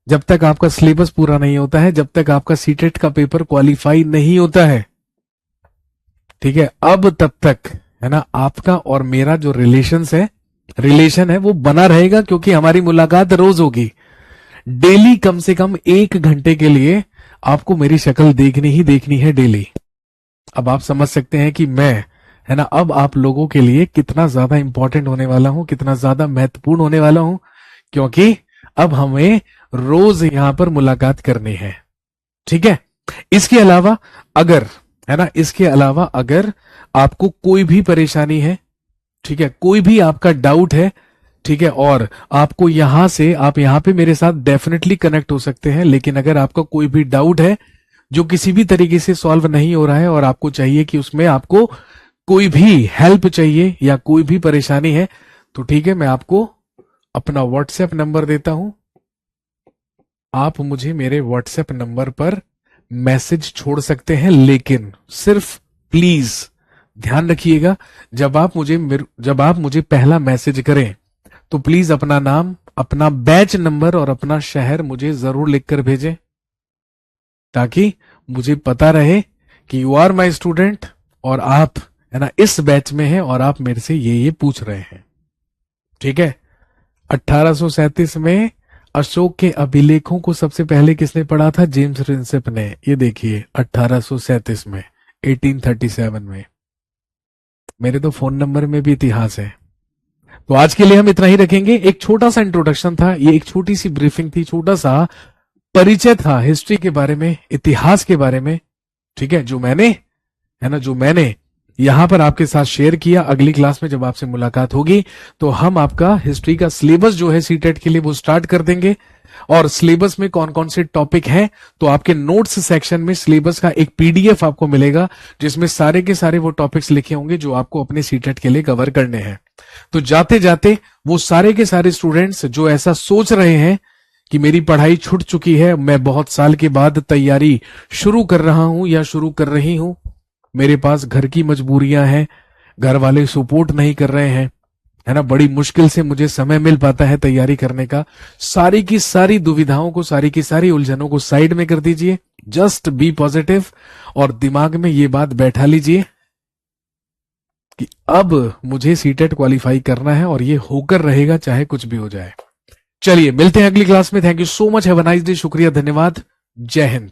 जब तक आपका सिलेबस पूरा नहीं होता है, जब तक आपका सीटेट का पेपर क्वालिफाई नहीं होता है, ठीक है, अब तब तक है ना आपका और मेरा जो रिलेशन है वो बना रहेगा, क्योंकि हमारी मुलाकात रोज होगी। डेली कम से कम 1 घंटे के लिए आपको मेरी शक्ल देखनी ही देखनी है डेली। अब आप समझ सकते हैं कि मैं, है ना, अब आप लोगों के लिए कितना ज्यादा इंपॉर्टेंट होने वाला हूं, कितना ज्यादा महत्वपूर्ण होने वाला हूं, क्योंकि अब हमें रोज यहां पर मुलाकात करनी है। ठीक है। इसके अलावा अगर, है ना, इसके अलावा अगर आपको कोई भी परेशानी है, ठीक है, कोई भी आपका डाउट है, ठीक है, और आपको यहां से, आप यहां पे मेरे साथ डेफिनेटली कनेक्ट हो सकते हैं, लेकिन अगर आपका कोई भी डाउट है जो किसी भी तरीके से सॉल्व नहीं हो रहा है और आपको चाहिए कि उसमें आपको कोई भी हेल्प चाहिए या कोई भी परेशानी है, तो ठीक है, मैं आपको अपना व्हाट्सएप नंबर देता हूं। आप मुझे मेरे व्हाट्सएप नंबर पर मैसेज छोड़ सकते हैं, लेकिन सिर्फ प्लीज ध्यान रखिएगा, जब आप मुझे पहला मैसेज करें तो प्लीज अपना नाम, अपना बैच नंबर और अपना शहर मुझे जरूर लिखकर भेजें, ताकि मुझे पता रहे कि यू आर माई स्टूडेंट और आप, है ना, इस बैच में हैं और आप मेरे से ये पूछ रहे हैं। ठीक है। 1837 में अशोक के अभिलेखों को सबसे पहले किसने पढ़ा था? जेम्स प्रिंसेप ने। ये देखिए 1837 में, 1837 में। मेरे तो फोन नंबर में भी इतिहास है। तो आज के लिए हम इतना ही रखेंगे। एक छोटा सा इंट्रोडक्शन था, ये एक छोटी सी ब्रीफिंग थी, छोटा सा परिचय था हिस्ट्री के बारे में, इतिहास के बारे में, ठीक है, जो मैंने, है ना, जो मैंने यहां पर आपके साथ शेयर किया। अगली क्लास में जब आपसे मुलाकात होगी तो हम आपका हिस्ट्री का सिलेबस जो है सीटेट के लिए वो स्टार्ट कर देंगे, और सिलेबस में कौन कौन से टॉपिक हैं, तो आपके नोट्स सेक्शन में सिलेबस का एक पीडीएफ आपको मिलेगा, जिसमें सारे के सारे वो टॉपिक्स लिखे होंगे जो आपको अपने सीटेट के लिए कवर करने हैं। तो जाते जाते वो सारे के सारे स्टूडेंट्स जो ऐसा सोच रहे हैं कि मेरी पढ़ाई छूट चुकी है, मैं बहुत साल के बाद तैयारी शुरू कर रहा हूं या शुरू कर रही हूं, मेरे पास घर की मजबूरियां हैं, घर वाले सपोर्ट नहीं कर रहे हैं, है ना, बड़ी मुश्किल से मुझे समय मिल पाता है तैयारी करने का, सारी की सारी दुविधाओं को, सारी की सारी उलझनों को साइड में कर दीजिए। जस्ट बी पॉजिटिव और दिमाग में ये बात बैठा लीजिए कि अब मुझे सीटेट क्वालिफाई करना है और ये होकर रहेगा, चाहे कुछ भी हो जाए। चलिए मिलते हैं अगली क्लास में। Thank you so much, have a nice day. शुक्रिया, धन्यवाद, जय हिंद।